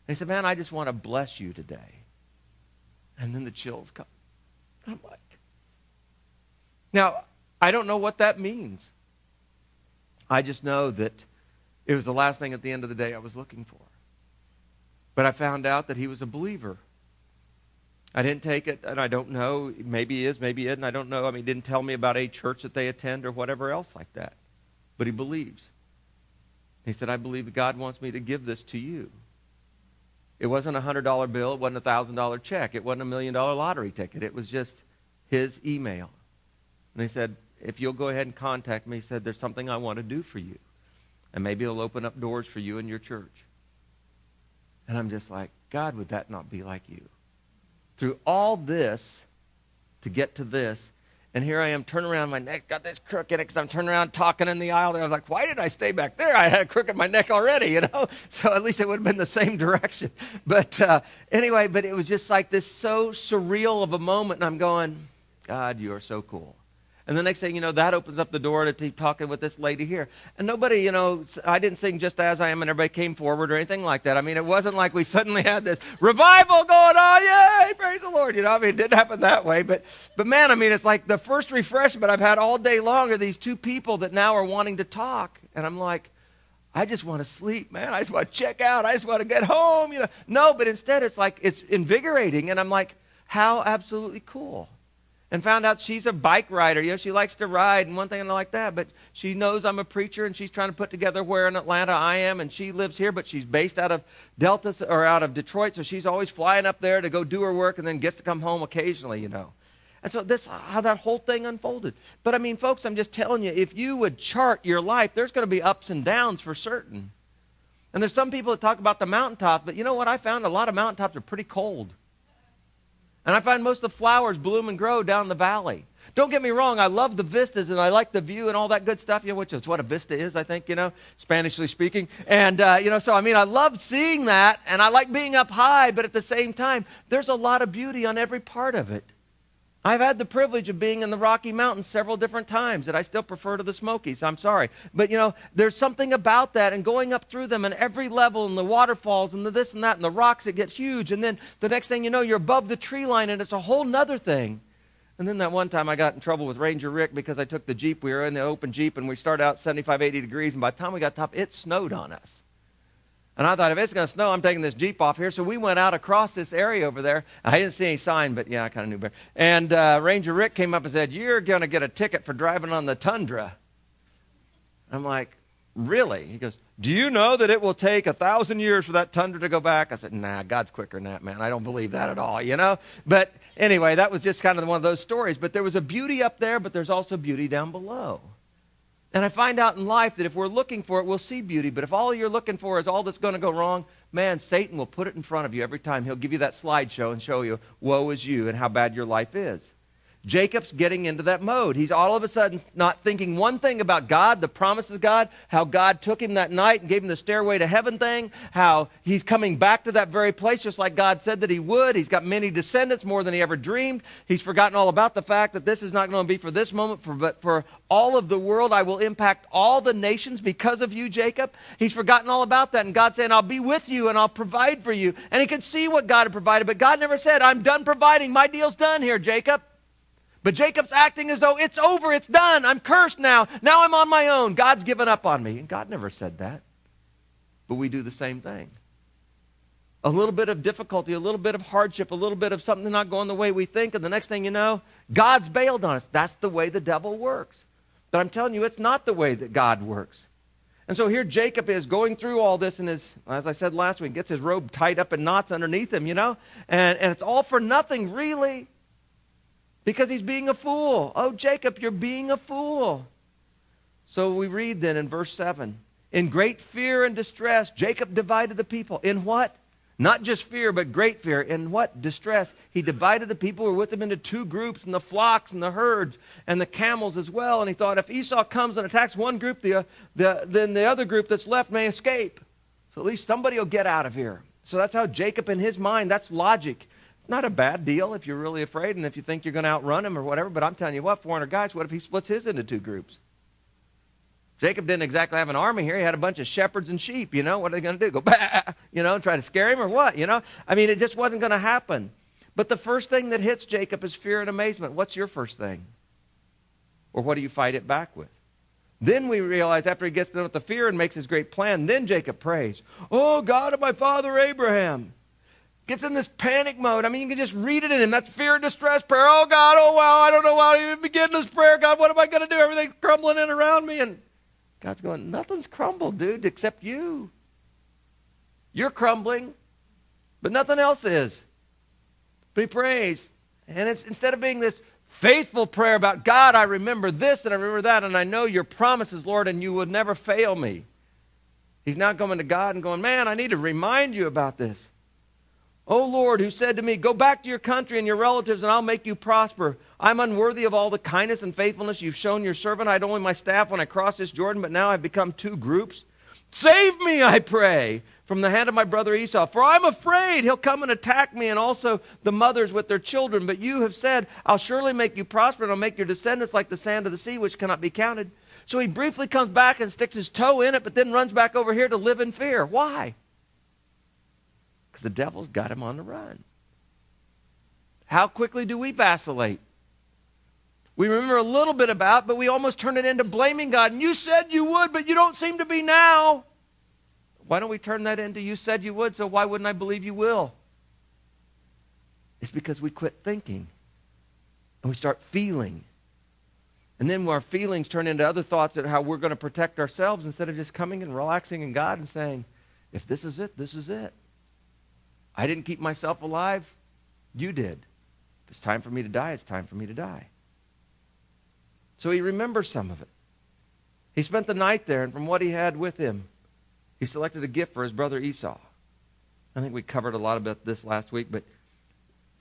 And he said, man, I just want to bless you today. And then the chills come. I'm like, now, I don't know what that means. I just know that it was the last thing at the end of the day I was looking for. But I found out that he was a believer. I didn't take it, and I don't know. Maybe he is, maybe he isn't. I don't know. I mean, he didn't tell me about a church that they attend or whatever else like that. But he believes. He said, I believe God wants me to give this to you. It wasn't a $100 bill. It wasn't a $1,000 check. It wasn't a $1 million lottery ticket. It was just his email. And he said, if you'll go ahead and contact me, he said, there's something I want to do for you. And maybe it'll open up doors for you and your church. And I'm just like, God, would that not be like you? Through all this, to get to this, and here I am, turning around, my neck got this crook in it because I'm turning around talking in the aisle there. I was like, why did I stay back there? I had a crook in my neck already, you know? So at least it would have been the same direction. But anyway, but it was just like this so surreal of a moment, and I'm going, God, you are so cool. And the next thing you know, that opens up the door to keep talking with this lady here. And nobody, you know, I didn't sing Just As I Am and everybody came forward or anything like that. I mean, it wasn't like we suddenly had this revival going on. Yay, praise the Lord. You know, I mean, it didn't happen that way. But man, I mean, it's like the first refreshment I've had all day long are these two people that now are wanting to talk. And I'm like, I just want to sleep, man. I just want to check out. I just want to get home, you know. No, but instead it's like, it's invigorating. And I'm like, how absolutely cool. And found out she's a bike rider. You know, she likes to ride and one thing like that. But she knows I'm a preacher, and she's trying to put together where in Atlanta I am. And she lives here, but she's based out of Delta or out of Detroit. So she's always flying up there to go do her work and then gets to come home occasionally, you know. And so this how that whole thing unfolded. But I mean, folks, I'm just telling you, if you would chart your life, there's going to be ups and downs for certain. And there's some people that talk about the mountaintop, but you know what? I found a lot of mountaintops are pretty cold. And I find most of the flowers bloom and grow down the valley. Don't get me wrong, I love the vistas and I like the view and all that good stuff, you know, which is what a vista is, I think, you know, Spanishly speaking. And, you know, so I mean, I love seeing that and I like being up high, but at the same time, there's a lot of beauty on every part of it. I've had the privilege of being in the Rocky Mountains several different times that I still prefer to the Smokies. I'm sorry. But, you know, there's something about that and going up through them and every level and the waterfalls and the this and that and the rocks that get huge. And then the next thing you know, you're above the tree line and it's a whole nother thing. And then that one time I got in trouble with Ranger Rick because I took the Jeep. We were in the open Jeep and we started out 75, 80 degrees. And by the time we got top, it snowed on us. And I thought, if it's going to snow, I'm taking this Jeep off here. So we went out across this area over there. I didn't see any sign, but yeah, I kind of knew better. And Ranger Rick came up and said, you're going to get a ticket for driving on the tundra. I'm like, really? He goes, do you know that it will take 1,000 years for that tundra to go back? I said, nah, God's quicker than that, man. I don't believe that at all, you know. But anyway, that was just kind of one of those stories. But there was a beauty up there, but there's also beauty down below. And I find out in life that if we're looking for it, we'll see beauty. But if all you're looking for is all that's going to go wrong, man, Satan will put it in front of you every time. He'll give you that slideshow and show you, woe is you and how bad your life is. Jacob's getting into that mode. He's all of a sudden not thinking one thing about God, the promises of God, how God took him that night and gave him the stairway to heaven thing, how he's coming back to that very place just like God said that he would. He's got many descendants, more than he ever dreamed. He's forgotten all about the fact that this is not going to be for this moment, but for all of the world. I will impact all the nations because of you, Jacob. He's forgotten all about that. And God's saying, I'll be with you and I'll provide for you. And he could see what God had provided, but God never said, I'm done providing. My deal's done here, Jacob. But Jacob's acting as though it's over, it's done, I'm cursed now. Now I'm on my own. God's given up on me. And God never said that. But we do the same thing. A little bit of difficulty, a little bit of hardship, a little bit of something not going the way we think, and the next thing you know, God's bailed on us. That's the way the devil works. But I'm telling you, it's not the way that God works. And so here Jacob is going through all this, and as I said last week, gets his robe tied up in knots underneath him, you know, and it's all for nothing, really. Because he's being a fool. Oh, Jacob, you're being a fool. So we read then in verse 7. In great fear and distress, Jacob divided the people. In what? Not just fear, but great fear. In what? Distress. He divided the people who were with him into two groups, and the flocks and the herds and the camels as well. And he thought, if Esau comes and attacks one group, then the other group that's left may escape. So at least somebody will get out of here. So that's how Jacob, in his mind, that's logic. Not a bad deal if you're really afraid and if you think you're going to outrun him or whatever, but I'm telling you what, 400 guys, what if he splits his into two groups? Jacob didn't exactly have an army here. He had a bunch of shepherds and sheep, you know. What are they going to do? Go, bah, you know, and try to scare him or what, you know? I mean, it just wasn't going to happen. But the first thing that hits Jacob is fear and amazement. What's your first thing? Or what do you fight it back with? Then we realize after he gets done with the fear and makes his great plan, then Jacob prays, oh, God of my father Abraham. Gets in this panic mode. I mean, you can just read it in him. That's fear and distress prayer. Oh, God, oh, wow, I don't know how to even begin this prayer. God, what am I going to do? Everything's crumbling in around me. And God's going, nothing's crumbled, dude, except you. You're crumbling, but nothing else is. But he prays. And it's instead of being this faithful prayer about, God, I remember this and I remember that, and I know your promises, Lord, and you would never fail me. He's now coming to God and going, man, I need to remind you about this. Oh, Lord, who said to me, go back to your country and your relatives, and I'll make you prosper. I'm unworthy of all the kindness and faithfulness you've shown your servant. I had only my staff when I crossed this Jordan, but now I've become two groups. Save me, I pray, from the hand of my brother Esau, for I'm afraid he'll come and attack me and also the mothers with their children. But you have said, I'll surely make you prosper, and I'll make your descendants like the sand of the sea, which cannot be counted. So he briefly comes back and sticks his toe in it, but then runs back over here to live in fear. Why? Because the devil's got him on the run. How quickly do we vacillate? We remember a little bit about, but we almost turn it into blaming God. And you said you would, but you don't seem to be now. Why don't we turn that into you said you would, so why wouldn't I believe you will? It's because we quit thinking and we start feeling. And then our feelings turn into other thoughts of how we're going to protect ourselves instead of just coming and relaxing in God and saying, if this is it, this is it. I didn't keep myself alive. You did. If it's time for me to die, it's time for me to die. So he remembers some of it. He spent the night there, and from what he had with him, he selected a gift for his brother Esau. I think we covered a lot about this last week, but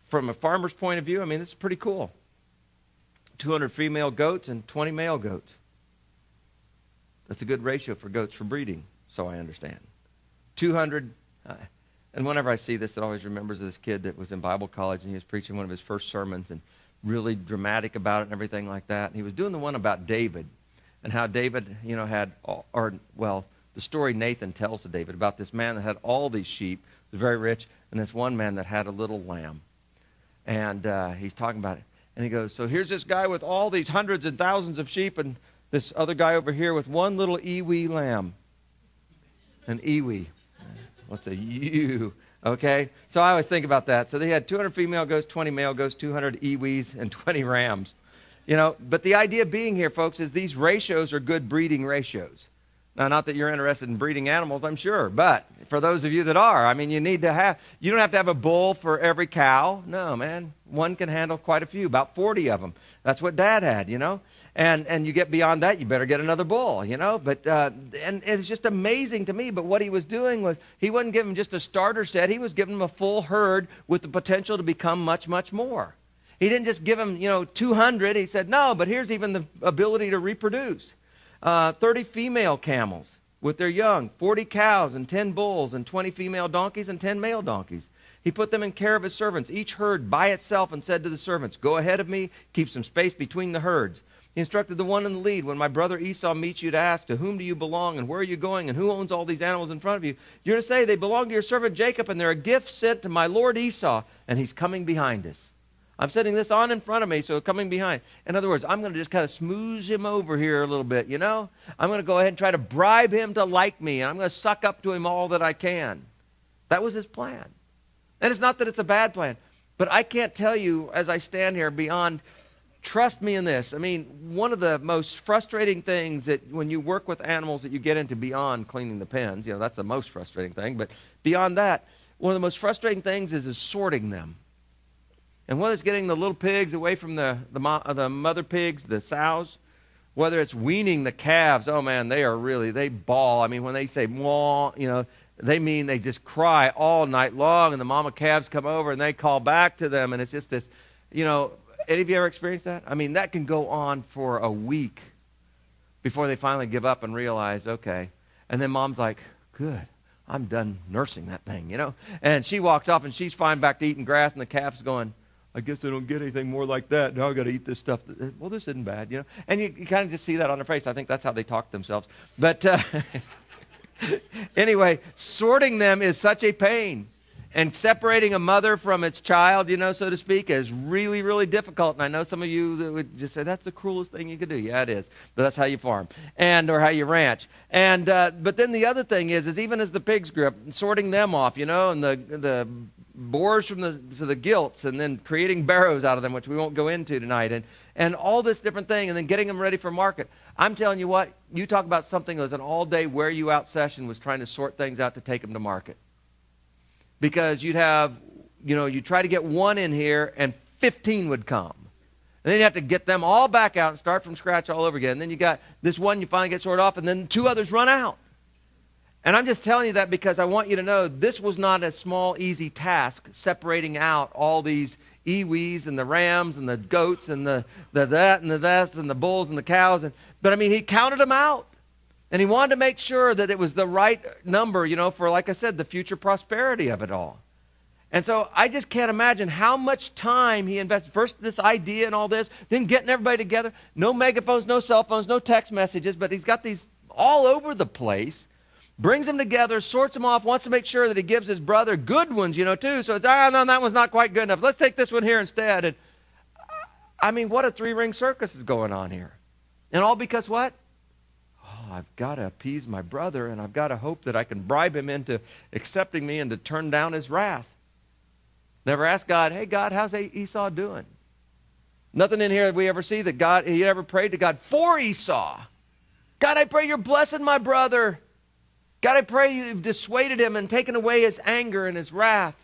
from a farmer's point of view, I mean, this is pretty cool. 200 female goats and 20 male goats. That's a good ratio for goats for breeding, so I understand. 200, and whenever I see this, it always remembers this kid that was in Bible college, and he was preaching one of his first sermons, and really dramatic about it and everything like that. And he was doing the one about David, and how David, had, the story Nathan tells to David about this man that had all these sheep, was very rich, and this one man that had a little lamb. And he's talking about it. And he goes, so here's this guy with all these hundreds and thousands of sheep, and this other guy over here with one little ewe lamb. An ewe. What's a ewe? Okay? So I always think about that. So they had 200 female goats, 20 male goats, 200 ewes, and 20 rams. But the idea being here, folks, is these ratios are good breeding ratios. Now, not that you're interested in breeding animals, I'm sure, but for those of you that are, I mean, you don't have to have a bull for every cow. No, man, one can handle quite a few, about 40 of them. That's what Dad had, and you get beyond that, you better get another bull, but, and it's just amazing to me, but what he was doing was, he wasn't giving just a starter set, he was giving them a full herd with the potential to become much, much more. He didn't just give them, 200, he said, no, but here's even the ability to reproduce. 30 female camels with their young, 40 cows and 10 bulls and 20 female donkeys and 10 male donkeys. He put them in care of his servants, each herd by itself, and said to the servants, go ahead of me, keep some space between the herds. He instructed the one in the lead, when my brother Esau meets you to ask, to whom do you belong and where are you going and who owns all these animals in front of you? You're to say, they belong to your servant Jacob and they're a gift sent to my lord Esau, and he's coming behind us. I'm setting this on in front of me, so coming behind. In other words, I'm going to just kind of smooze him over here a little bit, I'm going to go ahead and try to bribe him to like me, and I'm going to suck up to him all that I can. That was his plan. And it's not that it's a bad plan, but I can't tell you as I stand here beyond, trust me in this. I mean, one of the most frustrating things that when you work with animals that you get into beyond cleaning the pens, that's the most frustrating thing, but beyond that, one of the most frustrating things is sorting them. And whether it's getting the little pigs away from the mother pigs, the sows, whether it's weaning the calves, oh man, they bawl. I mean, when they say, "Mwah," they mean they just cry all night long, and the mama calves come over and they call back to them, and it's just this, any of you ever experienced that? I mean, that can go on for a week before they finally give up and realize, okay. And then mom's like, good. I'm done nursing that thing, And she walks off and she's fine back to eating grass, and the calf's going, I guess I don't get anything more like that. Now I got to eat this stuff. Well, this isn't bad, And you kind of just see that on their face. I think that's how they talk to themselves. But anyway, sorting them is such a pain. And separating a mother from its child, so to speak, is really, really difficult. And I know some of you that would just say, that's the cruelest thing you could do. Yeah, it is. But that's how you farm or how you ranch. And but then the other thing is even as the pigs grew up, sorting them off, and the boars from the gilts, and then creating barrows out of them, which we won't go into tonight, and all this different thing, and then getting them ready for market. I'm telling you what, you talk about something that was an all-day wear-you-out session was trying to sort things out to take them to market. Because you'd have, you try to get one in here and 15 would come. And then you have to get them all back out and start from scratch all over again. And then you got this one you finally get sorted off, and then 2 others run out. And I'm just telling you that because I want you to know this was not a small, easy task, separating out all these Ewees and the rams and the goats and the that and the this and the bulls and the cows. But I mean, he counted them out. And he wanted to make sure that it was the right number, for, like I said, the future prosperity of it all. And so I just can't imagine how much time he invested. First, this idea and all this, then getting everybody together. No megaphones, no cell phones, no text messages, but he's got these all over the place. Brings them together, sorts them off, wants to make sure that he gives his brother good ones, too. So it's, no, that one's not quite good enough. Let's take this one here instead. And I mean, what a 3-ring circus is going on here. And all because what? Oh, I've got to appease my brother, and I've got to hope that I can bribe him into accepting me and to turn down his wrath. Never asked God, hey, God, how's Esau doing? Nothing in here that we ever see that he ever prayed to God for Esau. God, I pray you're blessing my brother. God, I pray you've dissuaded him and taken away his anger and his wrath.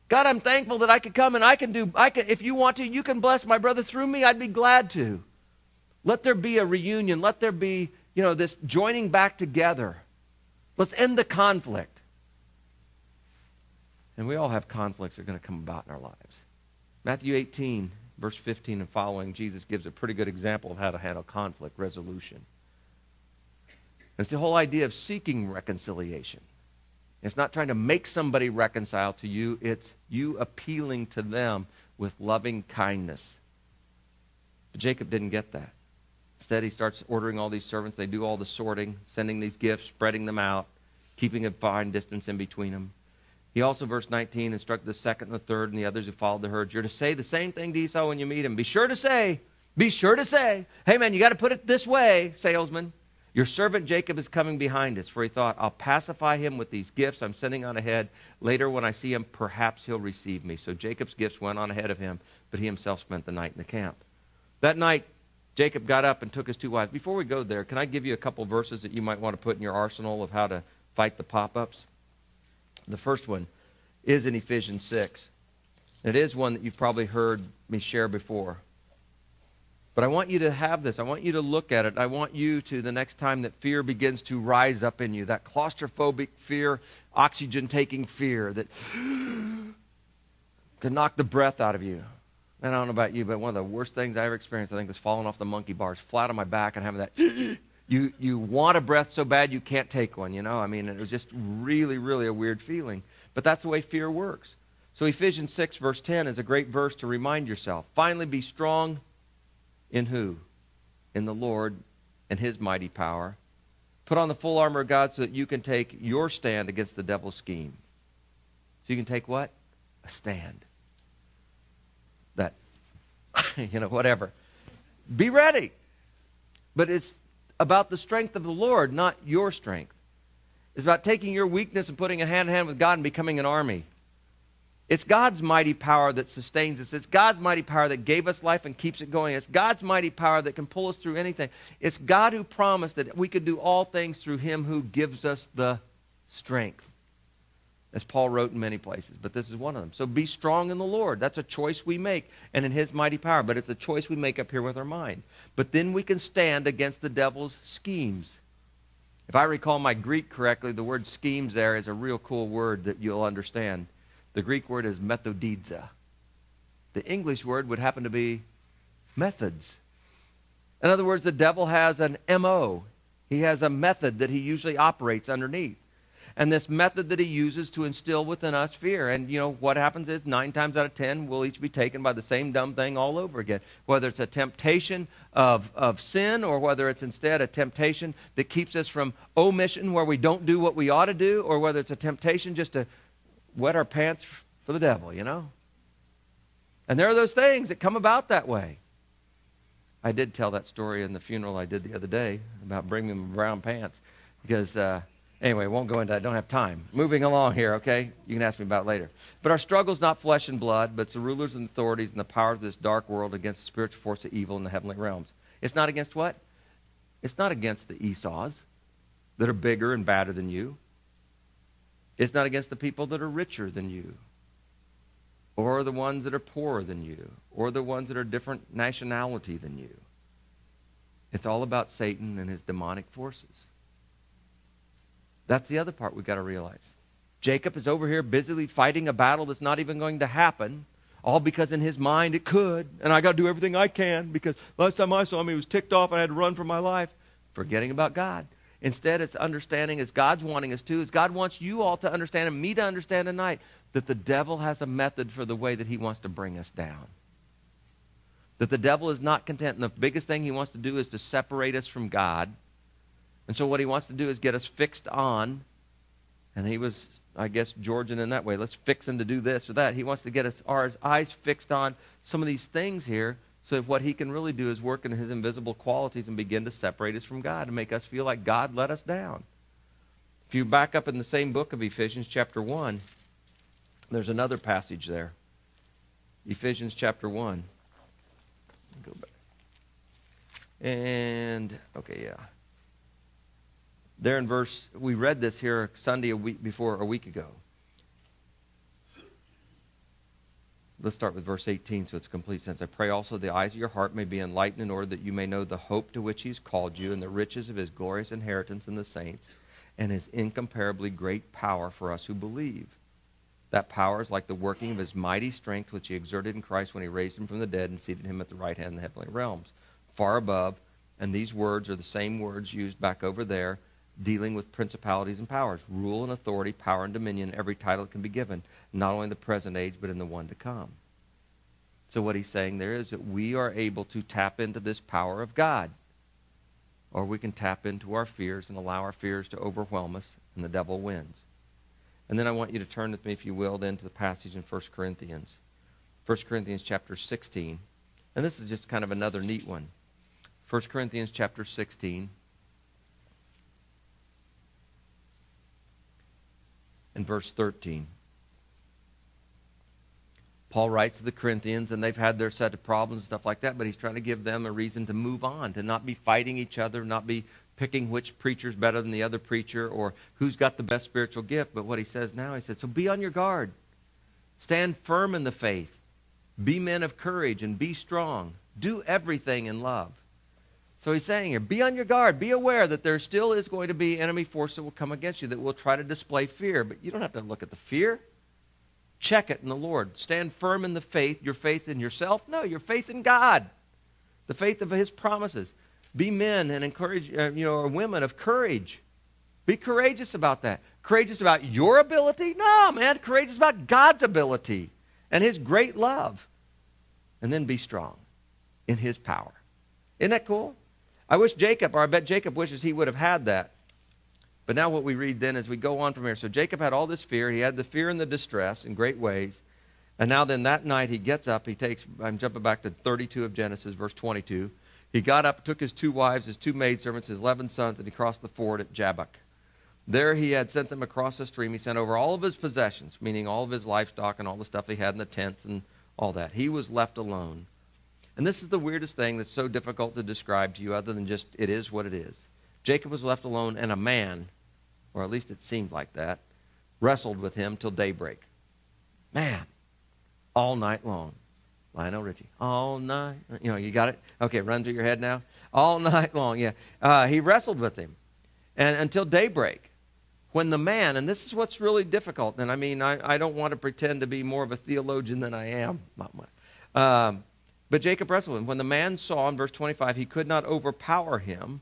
God, I'm thankful that I could come and if you want to, you can bless my brother through me. I'd be glad to. Let there be a reunion. Let there be, this joining back together. Let's end the conflict. And we all have conflicts that are going to come about in our lives. Matthew 18, verse 15 and following, Jesus gives a pretty good example of how to handle conflict resolution. It's the whole idea of seeking reconciliation. It's not trying to make somebody reconcile to you. It's you appealing to them with loving kindness. But Jacob didn't get that. Instead, he starts ordering all these servants. They do all the sorting, sending these gifts, spreading them out, keeping a fine distance in between them. He also, verse 19, instructed the second and the third and the others who followed the herds. You're to say the same thing to Esau when you meet him. Be sure to say, hey man, you got to put it this way, salesman. Your servant Jacob is coming behind us, for he thought, I'll pacify him with these gifts I'm sending on ahead. Later when I see him, perhaps he'll receive me. So Jacob's gifts went on ahead of him, but he himself spent the night in the camp. That night, Jacob got up and took his 2 wives. Before we go there, can I give you a couple verses that you might want to put in your arsenal of how to fight the pop-ups? The first one is in Ephesians 6. It is one that you've probably heard me share before. But I want you to have this. I want you to look at it. I want you to, the next time that fear begins to rise up in you, that claustrophobic fear, oxygen-taking fear that can knock the breath out of you. And I don't know about you, but one of the worst things I ever experienced, I think, was falling off the monkey bars, flat on my back and having that, you want a breath so bad you can't take one, I mean, it was just really, really a weird feeling. But that's the way fear works. So Ephesians 6, verse 10 is a great verse to remind yourself. Finally, be strong in who? In the Lord and his mighty power. Put on the full armor of God so that you can take your stand against the devil's scheme. So you can take what? A stand. That, whatever. Be ready. But it's about the strength of the Lord, not your strength. It's about taking your weakness and putting it hand in hand with God and becoming an army. It's God's mighty power that sustains us. It's God's mighty power that gave us life and keeps it going. It's God's mighty power that can pull us through anything. It's God who promised that we could do all things through him who gives us the strength. As Paul wrote in many places, but this is one of them. So be strong in the Lord. That's a choice we make, and in his mighty power. But it's a choice we make up here with our mind. But then we can stand against the devil's schemes. If I recall my Greek correctly, the word schemes there is a real cool word that you'll understand. The Greek word is methodiza. The English word would happen to be methods. In other words, the devil has an MO. He has a method that he usually operates underneath. And this method that he uses to instill within us fear. And, what happens is 9 times out of 10, we'll each be taken by the same dumb thing all over again. Whether it's a temptation of sin or whether it's instead a temptation that keeps us from omission where we don't do what we ought to do, or whether it's a temptation just to wet our pants for the devil, And there are those things that come about that way. I did tell that story in the funeral I did the other day about bringing them brown pants because... Anyway, won't go into that. I don't have time. Moving along here, okay? You can ask me about it later. But our struggle is not flesh and blood, but it's the rulers and authorities and the powers of this dark world against the spiritual force of evil in the heavenly realms. It's not against what? It's not against the Esau's that are bigger and badder than you. It's not against the people that are richer than you, or the ones that are poorer than you, or the ones that are different nationality than you. It's all about Satan and his demonic forces. That's the other part we've got to realize. Jacob is over here busily fighting a battle that's not even going to happen, all because in his mind it could, and I got to do everything I can because last time I saw him he was ticked off and I had to run for my life, forgetting about God. Instead, it's understanding, as God's wanting us to, as God wants you all to understand and me to understand tonight, that the devil has a method for the way that he wants to bring us down. That the devil is not content, and the biggest thing he wants to do is to separate us from God. And so what he wants to do is get us fixed on, and he was, I guess, Georgian in that way. Let's fix him to do this or that. He wants to get us our eyes fixed on some of these things here, so that what he can really do is work in his invisible qualities and begin to separate us from God and make us feel like God let us down. If you back up in the same book of Ephesians chapter 1, there's another passage there. Ephesians chapter 1. Go back. And, okay, yeah. There in verse, we read this here Sunday a week ago. Let's start with verse 18 so it's a complete sense. I pray also the eyes of your heart may be enlightened in order that you may know the hope to which he's called you and the riches of his glorious inheritance in the saints and his incomparably great power for us who believe. That power is like the working of his mighty strength which he exerted in Christ when he raised him from the dead and seated him at the right hand in the heavenly realms, far above, and these words are the same words used back over there, dealing with principalities and powers, rule and authority, power and dominion, every title that can be given, not only in the present age, but in the one to come. So what he's saying there is that we are able to tap into this power of God, or we can tap into our fears and allow our fears to overwhelm us, and the devil wins. And then I want you to turn with me, if you will, then to the passage in 1 Corinthians. 1 Corinthians chapter 16. And this is just kind of another neat one. 1 Corinthians chapter 16. And verse 13. Paul writes to the Corinthians, and they've had their set of problems and stuff like that, but he's trying to give them a reason to move on, to not be fighting each other, not be picking which preacher's better than the other preacher or who's got the best spiritual gift. But what he says now, he said, so be on your guard. Stand firm in the faith. Be men of courage and be strong. Do everything in love. So he's saying here, be on your guard. Be aware that there still is going to be enemy force that will come against you that will try to display fear. But you don't have to look at the fear. Check it in the Lord. Stand firm in the faith. Your faith in yourself? No, your faith in God. The faith of his promises. Be men and encourage, or women of courage. Be courageous about that. Courageous about your ability? No, man. Courageous about God's ability and his great love. And then be strong in his power. Isn't that cool? I bet Jacob wishes he would have had that. But now what we read then as we go on from here. So Jacob had all this fear. He had the fear and the distress in great ways. And now then that night he gets up. I'm jumping back to 32 of Genesis, verse 22. He got up, took his 2 wives, his 2 maidservants, his 11 sons, and he crossed the ford at Jabbok. There he had sent them across the stream. He sent over all of his possessions, meaning all of his livestock and all the stuff he had in the tents and all that. He was left alone. And this is the weirdest thing that's so difficult to describe to you other than just it is what it is. Jacob was left alone, and a man, or at least it seemed like that, wrestled with him till daybreak. Man, all night long. Lionel Richie, all night. You got it? Okay, it runs through your head now. All night long, yeah. He wrestled with him and until daybreak. When the man, and this is what's really difficult, and I don't want to pretend to be more of a theologian than I am. But Jacob wrestled with him. When the man saw, in verse 25, he could not overpower him,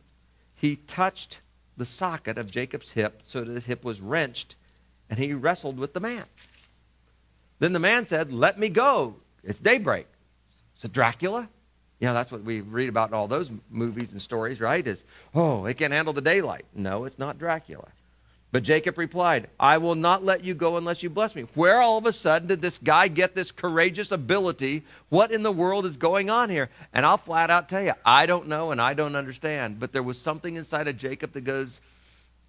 he touched the socket of Jacob's hip so that his hip was wrenched, and he wrestled with the man. Then the man said, let me go. It's daybreak. Is it Dracula? That's what we read about in all those movies and stories, right? It can't handle the daylight. No, it's not Dracula. But Jacob replied, I will not let you go unless you bless me. Where all of a sudden did this guy get this courageous ability? What in the world is going on here? And I'll flat out tell you, I don't know and I don't understand. But there was something inside of Jacob that goes,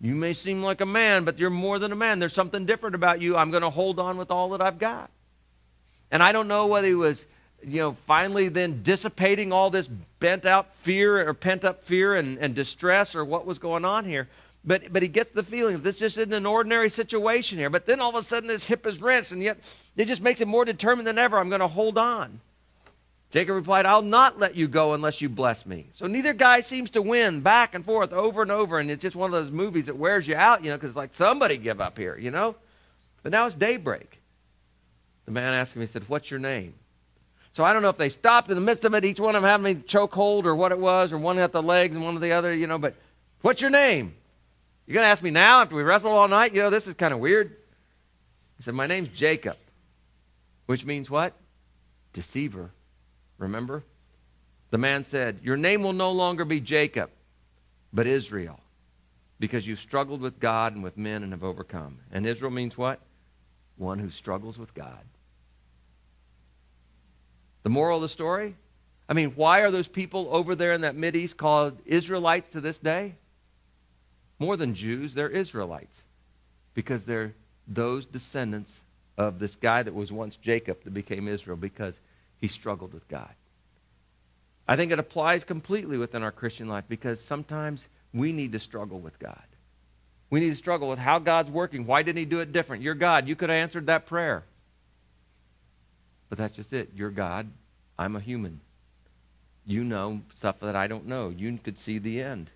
you may seem like a man, but you're more than a man. There's something different about you. I'm going to hold on with all that I've got. And I don't know whether he was finally then dissipating all this pent-up fear and distress or what was going on here. But he gets the feeling that this just isn't an ordinary situation here. But then all of a sudden this hip is wrenched, and yet it just makes him more determined than ever. I'm going to hold on. Jacob replied, I'll not let you go unless you bless me. So neither guy seems to win, back and forth, over and over. And it's just one of those movies that wears you out, because it's like somebody give up here, But now it's daybreak. The man asked him, he said, what's your name? So I don't know if they stopped in the midst of it, each one of them having a chokehold or what it was, or one at the legs and one at the other, but what's your name? You're going to ask me now after we wrestled all night? This is kind of weird. He said, my name's Jacob, which means what? Deceiver. Remember? The man said, your name will no longer be Jacob, but Israel, because you've struggled with God and with men and have overcome. And Israel means what? One who struggles with God. The moral of the story? Why are those people over there in that Mideast called Israelites to this day? More than Jews, they're Israelites, because they're those descendants of this guy that was once Jacob that became Israel because he struggled with God. I think it applies completely within our Christian life because sometimes we need to struggle with God. We need to struggle with how God's working. Why didn't he do it different? You're God. You could have answered that prayer. But that's just it. You're God. I'm a human. You know stuff that I don't know. You could see the end.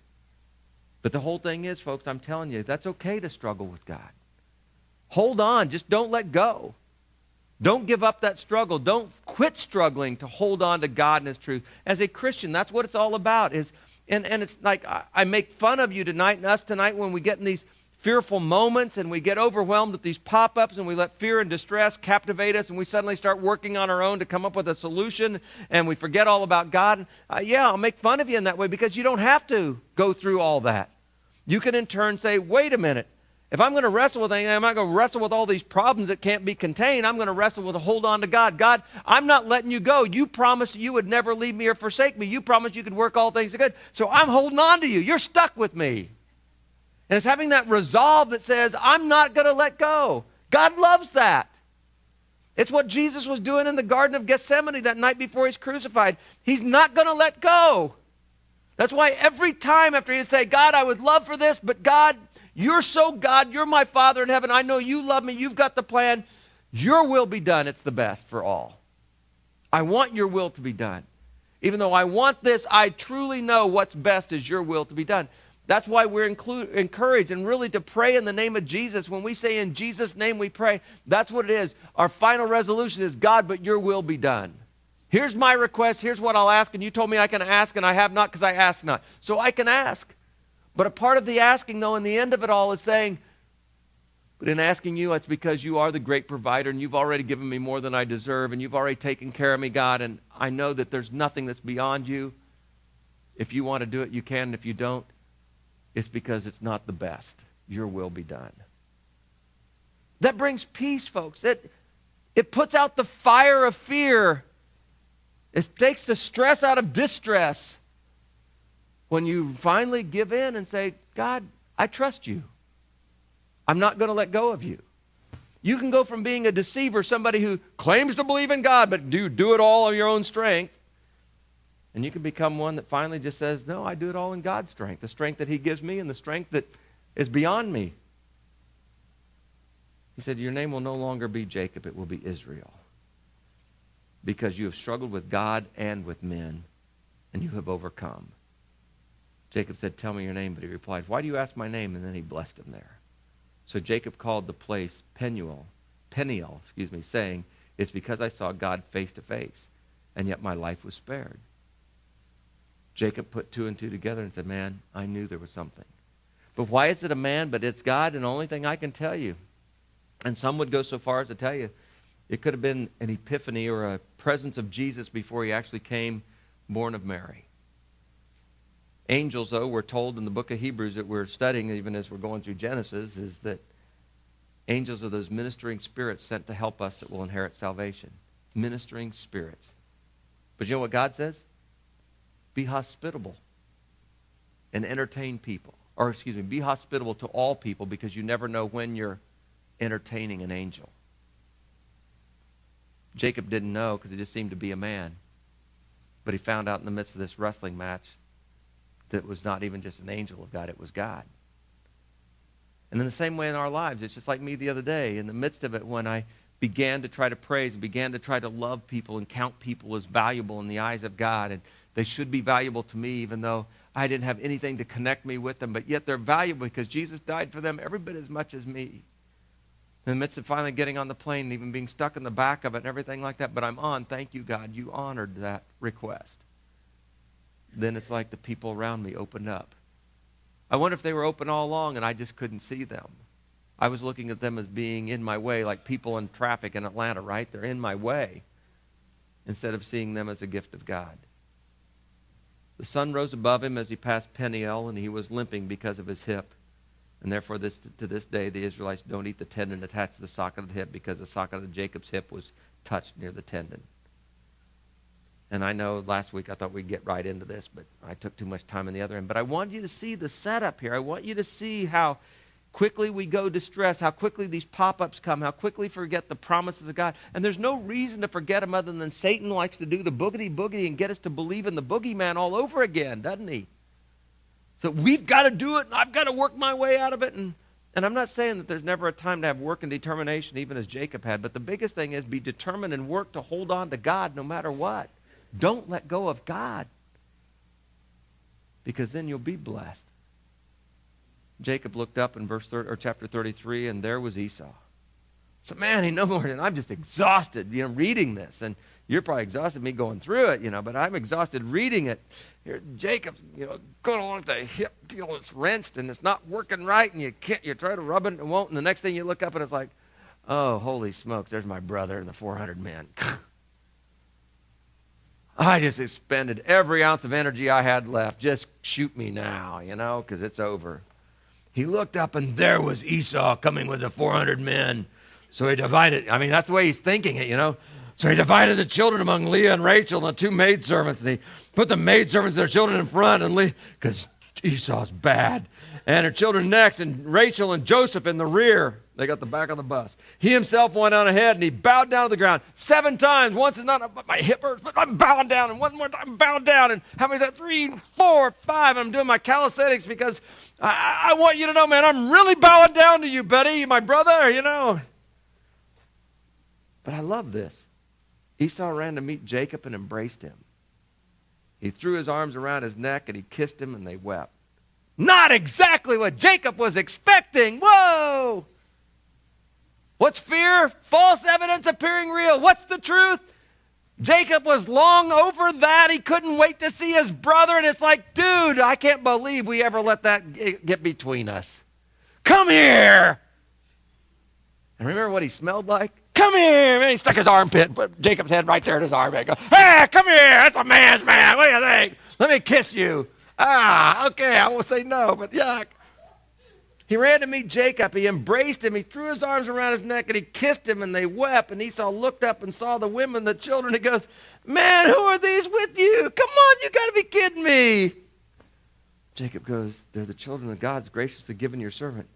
But the whole thing is, folks, I'm telling you, that's okay to struggle with God. Hold on. Just don't let go. Don't give up that struggle. Don't quit struggling to hold on to God and his truth. As a Christian, that's what it's all about. And it's like I make fun of you tonight and us tonight when we get in these fearful moments and we get overwhelmed with these pop-ups and we let fear and distress captivate us and we suddenly start working on our own to come up with a solution and we forget all about God. I'll make fun of you in that way because you don't have to go through all that. You can in turn say, wait a minute. If I'm going to wrestle with anything, I'm not going to wrestle with all these problems that can't be contained. I'm going to wrestle with a hold on to God. God, I'm not letting you go. You promised you would never leave me or forsake me. You promised you could work all things good. So I'm holding on to you. You're stuck with me. And it's having that resolve that says, I'm not going to let go. God loves that. It's what Jesus was doing in the Garden of Gethsemane that night before he's crucified. He's not going to let go. That's why every time after he'd say, God, I would love for this, but God, you're so God, you're my Father in heaven. I know you love me. You've got the plan. Your will be done. It's the best for all. I want your will to be done. Even though I want this, I truly know what's best is your will to be done. That's why we're encouraged and really to pray in the name of Jesus. When we say in Jesus' name we pray, that's what it is. Our final resolution is, God, but your will be done. Here's my request. Here's what I'll ask. And you told me I can ask, and I have not because I ask not. So I can ask. But a part of the asking, though, in the end of it all is saying, but in asking you, it's because you are the great provider, and you've already given me more than I deserve, and you've already taken care of me, God, and I know that there's nothing that's beyond you. If you want to do it, you can. And if you don't, it's because it's not the best. Your will be done. That brings peace, folks. It puts out the fire of fear. It takes the stress out of distress. When you finally give in and say, God, I trust you. I'm not going to let go of you. You can go from being a deceiver, somebody who claims to believe in God, but do it all of your own strength. And you can become one that finally just says, no, I do it all in God's strength, the strength that he gives me and the strength that is beyond me. He said, your name will no longer be Jacob, it will be Israel. Because you have struggled with God and with men, and you have overcome. Jacob said, tell me your name. But he replied, why do you ask my name? And then he blessed him there. So Jacob called the place Peniel, saying, it's because I saw God face to face, and yet my life was spared. Jacob put two and two together and said, man, I knew there was something. But why is it a man, but it's God? And the only thing I can tell you, and some would go so far as to tell you, it could have been an epiphany or a presence of Jesus before he actually came, born of Mary. Angels, though, we're told in the book of He-brews that we're studying, even as we're going through Genesis, is that angels are those ministering spirits sent to help us that will inherit salvation. Ministering spirits. But you know what God says? Be hospitable and entertain people. Be hospitable to all people, because you never know when you're entertaining an angel. Jacob didn't know because he just seemed to be a man. But he found out in the midst of this wrestling match that it was not even just an angel of God, it was God. And in the same way in our lives, it's just like me the other day. In the midst of it, when I began to try to praise and began to try to love people and count people as valuable in the eyes of God, and they should be valuable to me even though I didn't have anything to connect me with them, but yet they're valuable because Jesus died for them every bit as much as me. In the midst of finally getting on the plane and even being stuck in the back of it and everything like that, but I'm on, thank you, God, you honored that request. Then it's like the people around me opened up. I wonder if they were open all along and I just couldn't see them. I was looking at them as being in my way, like people in traffic in Atlanta, right? They're in my way, instead of seeing them as a gift of God. The sun rose above him as he passed Peniel, and he was limping because of his hip. And therefore, to this day, the Israelites don't eat the tendon attached to the socket of the hip because the socket of Jacob's hip was touched near the tendon. And I know last week I thought we'd get right into this, but I took too much time on the other end. But I want you to see the setup here. I want you to see how quickly we go distressed, how quickly these pop-ups come, how quickly forget the promises of God. And there's no reason to forget them other than Satan likes to do the boogity and get us to believe in the boogeyman all over again, doesn't he? So we've got to do it, and I've got to work my way out of it. And I'm not saying that there's never a time to have work and determination, even as Jacob had, but the biggest thing is be determined and work to hold on to God no matter what. Don't let go of God, because then you'll be blessed. Jacob looked up in chapter 33, and there was Esau. So, man, he no more than I'm just exhausted, reading this. And you're probably exhausted me going through it, but I'm exhausted reading it. Here, Jacob's, going along with the hip deal, it's wrenched, and it's not working right, and you try to rub it, and it won't, and the next thing you look up, and it's like, oh, holy smokes, there's my brother and the 400 men. I just expended every ounce of energy I had left. Just shoot me now, because it's over. He looked up, and there was Esau coming with the 400 men. So he divided. That's the way he's thinking it, So he divided the children among Leah and Rachel and the two maidservants. And he put the maidservants, their children in front, and Leah, because Esau's bad. And her children next, and Rachel and Joseph in the rear. They got the back of the bus. He himself went on ahead, and he bowed down to the ground 7 times. Once is not, my hip hurts, but I'm bowing down. And one more time, bowing down. And how many is that? 3, 4, 5. I'm doing my calisthenics because I want you to know, man, I'm really bowing down to you, buddy, my brother, But I love this. Esau ran to meet Jacob and embraced him. He threw his arms around his neck, and he kissed him, and they wept. Not exactly what Jacob was expecting. Whoa! What's fear? False evidence appearing real. What's the truth? Jacob was long over that. He couldn't wait to see his brother, and it's like, dude, I can't believe we ever let that get between us. Come here! And remember what he smelled like? Come here! And he stuck his armpit, put Jacob's head right there in his armpit. And go, hey, come here! That's a man's man. What do you think? Let me kiss you. Okay, I won't say no, but yuck. He ran to meet Jacob. He embraced him. He threw his arms around his neck, and he kissed him, and they wept. And Esau looked up and saw the women, the children. He goes, man, who are these with you? Come on, you got to be kidding me. Jacob goes, they're the children of God's graciously given your servant.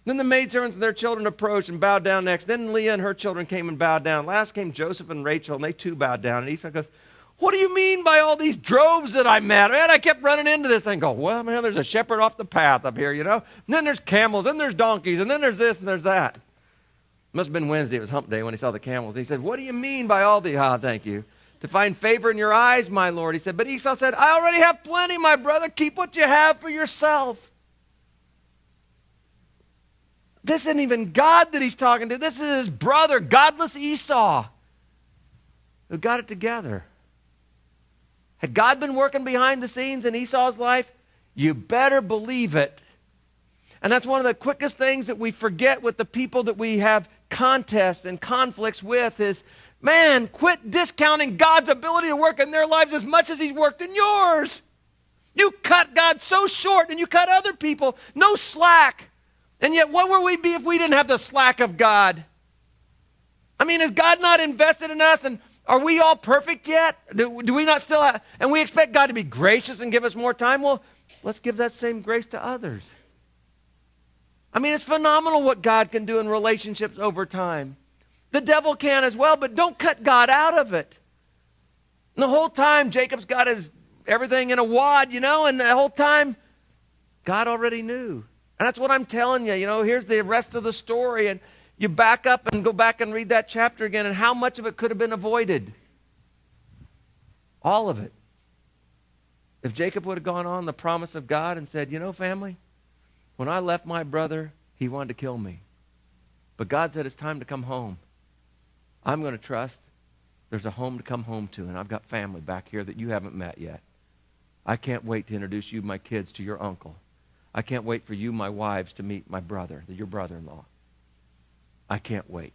Then the maidservants and their children approached and bowed down next. Then Leah and her children came and bowed down. Last came Joseph and Rachel, and they too bowed down. And Esau goes, what do you mean by all these droves that I met? Man, I kept running into this thing. Go, well, man, there's a shepherd off the path up here, And then there's camels, then there's donkeys, and then there's this and there's that. It must have been Wednesday. It was hump day when he saw the camels. He said, what do you mean by all the, thank you. To find favor in your eyes, my Lord. He said, but Esau said, I already have plenty, my brother. Keep what you have for yourself. This isn't even God that he's talking to. This is his brother, godless Esau, who got it together. Had God been working behind the scenes in Esau's life? You better believe it. And that's one of the quickest things that we forget with the people that we have contests and conflicts with is, man, quit discounting God's ability to work in their lives as much as he's worked in yours. You cut God so short, and you cut other people. No slack. And yet, what would we be if we didn't have the slack of God? Is God not invested in us? And are we all perfect yet? Do we not still have, and we expect God to be gracious and give us more time? Well, let's give that same grace to others. It's phenomenal what God can do in relationships over time. The devil can as well, but don't cut God out of it. And the whole time, Jacob's got his everything in a wad, and the whole time, God already knew. And that's what I'm telling you. Here's the rest of the story. And you back up and go back and read that chapter again, and how much of it could have been avoided? All of it. If Jacob would have gone on the promise of God and said, family, when I left my brother, he wanted to kill me. But God said, it's time to come home. I'm going to trust there's a home to come home to, and I've got family back here that you haven't met yet. I can't wait to introduce you, my kids, to your uncle. I can't wait for you, my wives, to meet my brother, your brother-in-law. I can't wait.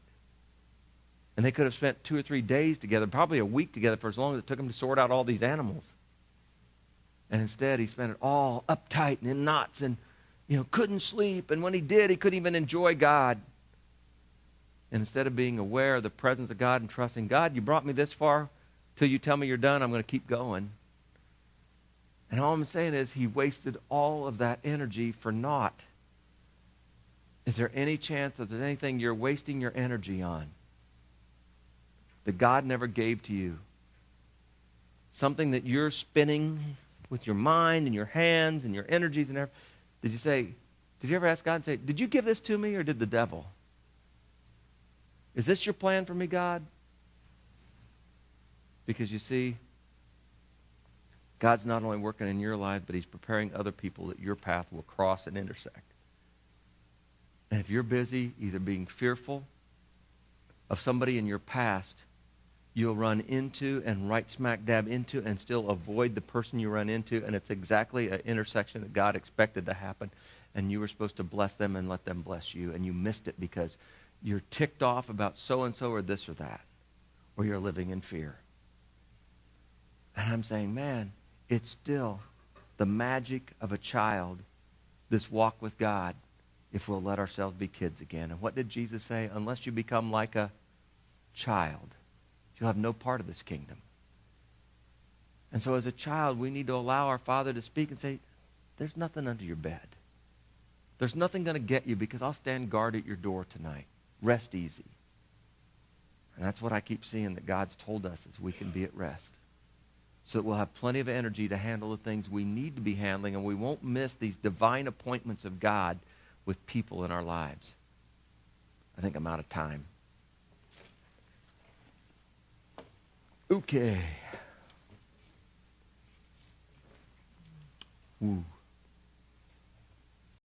And they could have spent 2 or 3 days together, probably a week together for as long as it took them to sort out all these animals. And instead, he spent it all uptight and in knots and, couldn't sleep. And when he did, he couldn't even enjoy God. And instead of being aware of the presence of God and trusting God, you brought me this far. Till you tell me you're done, I'm going to keep going. And all I'm saying is he wasted all of that energy for naught. Is there any chance that there's anything you're wasting your energy on that God never gave to you? Something that you're spinning with your mind and your hands and your energies and everything. Did you ever ask God and say, did you give this to me or did the devil? Is this your plan for me, God? Because you see, God's not only working in your life, but he's preparing other people that your path will cross and intersect. And if you're busy either being fearful of somebody in your past, you'll run into and right smack dab into and still avoid the person you run into, and it's exactly an intersection that God expected to happen, and you were supposed to bless them and let them bless you, and you missed it because you're ticked off about so-and-so or this or that, or you're living in fear. And I'm saying, man, it's still the magic of a child, this walk with God, if we'll let ourselves be kids again. And what did Jesus say? Unless you become like a child, you'll have no part of this kingdom. And so as a child, we need to allow our Father to speak and say, there's nothing under your bed. There's nothing going to get you because I'll stand guard at your door tonight. Rest easy. And that's what I keep seeing that God's told us is we can be at rest. So that we'll have plenty of energy to handle the things we need to be handling, and we won't miss these divine appointments of God with people in our lives. I think I'm out of time. Okay. Ooh.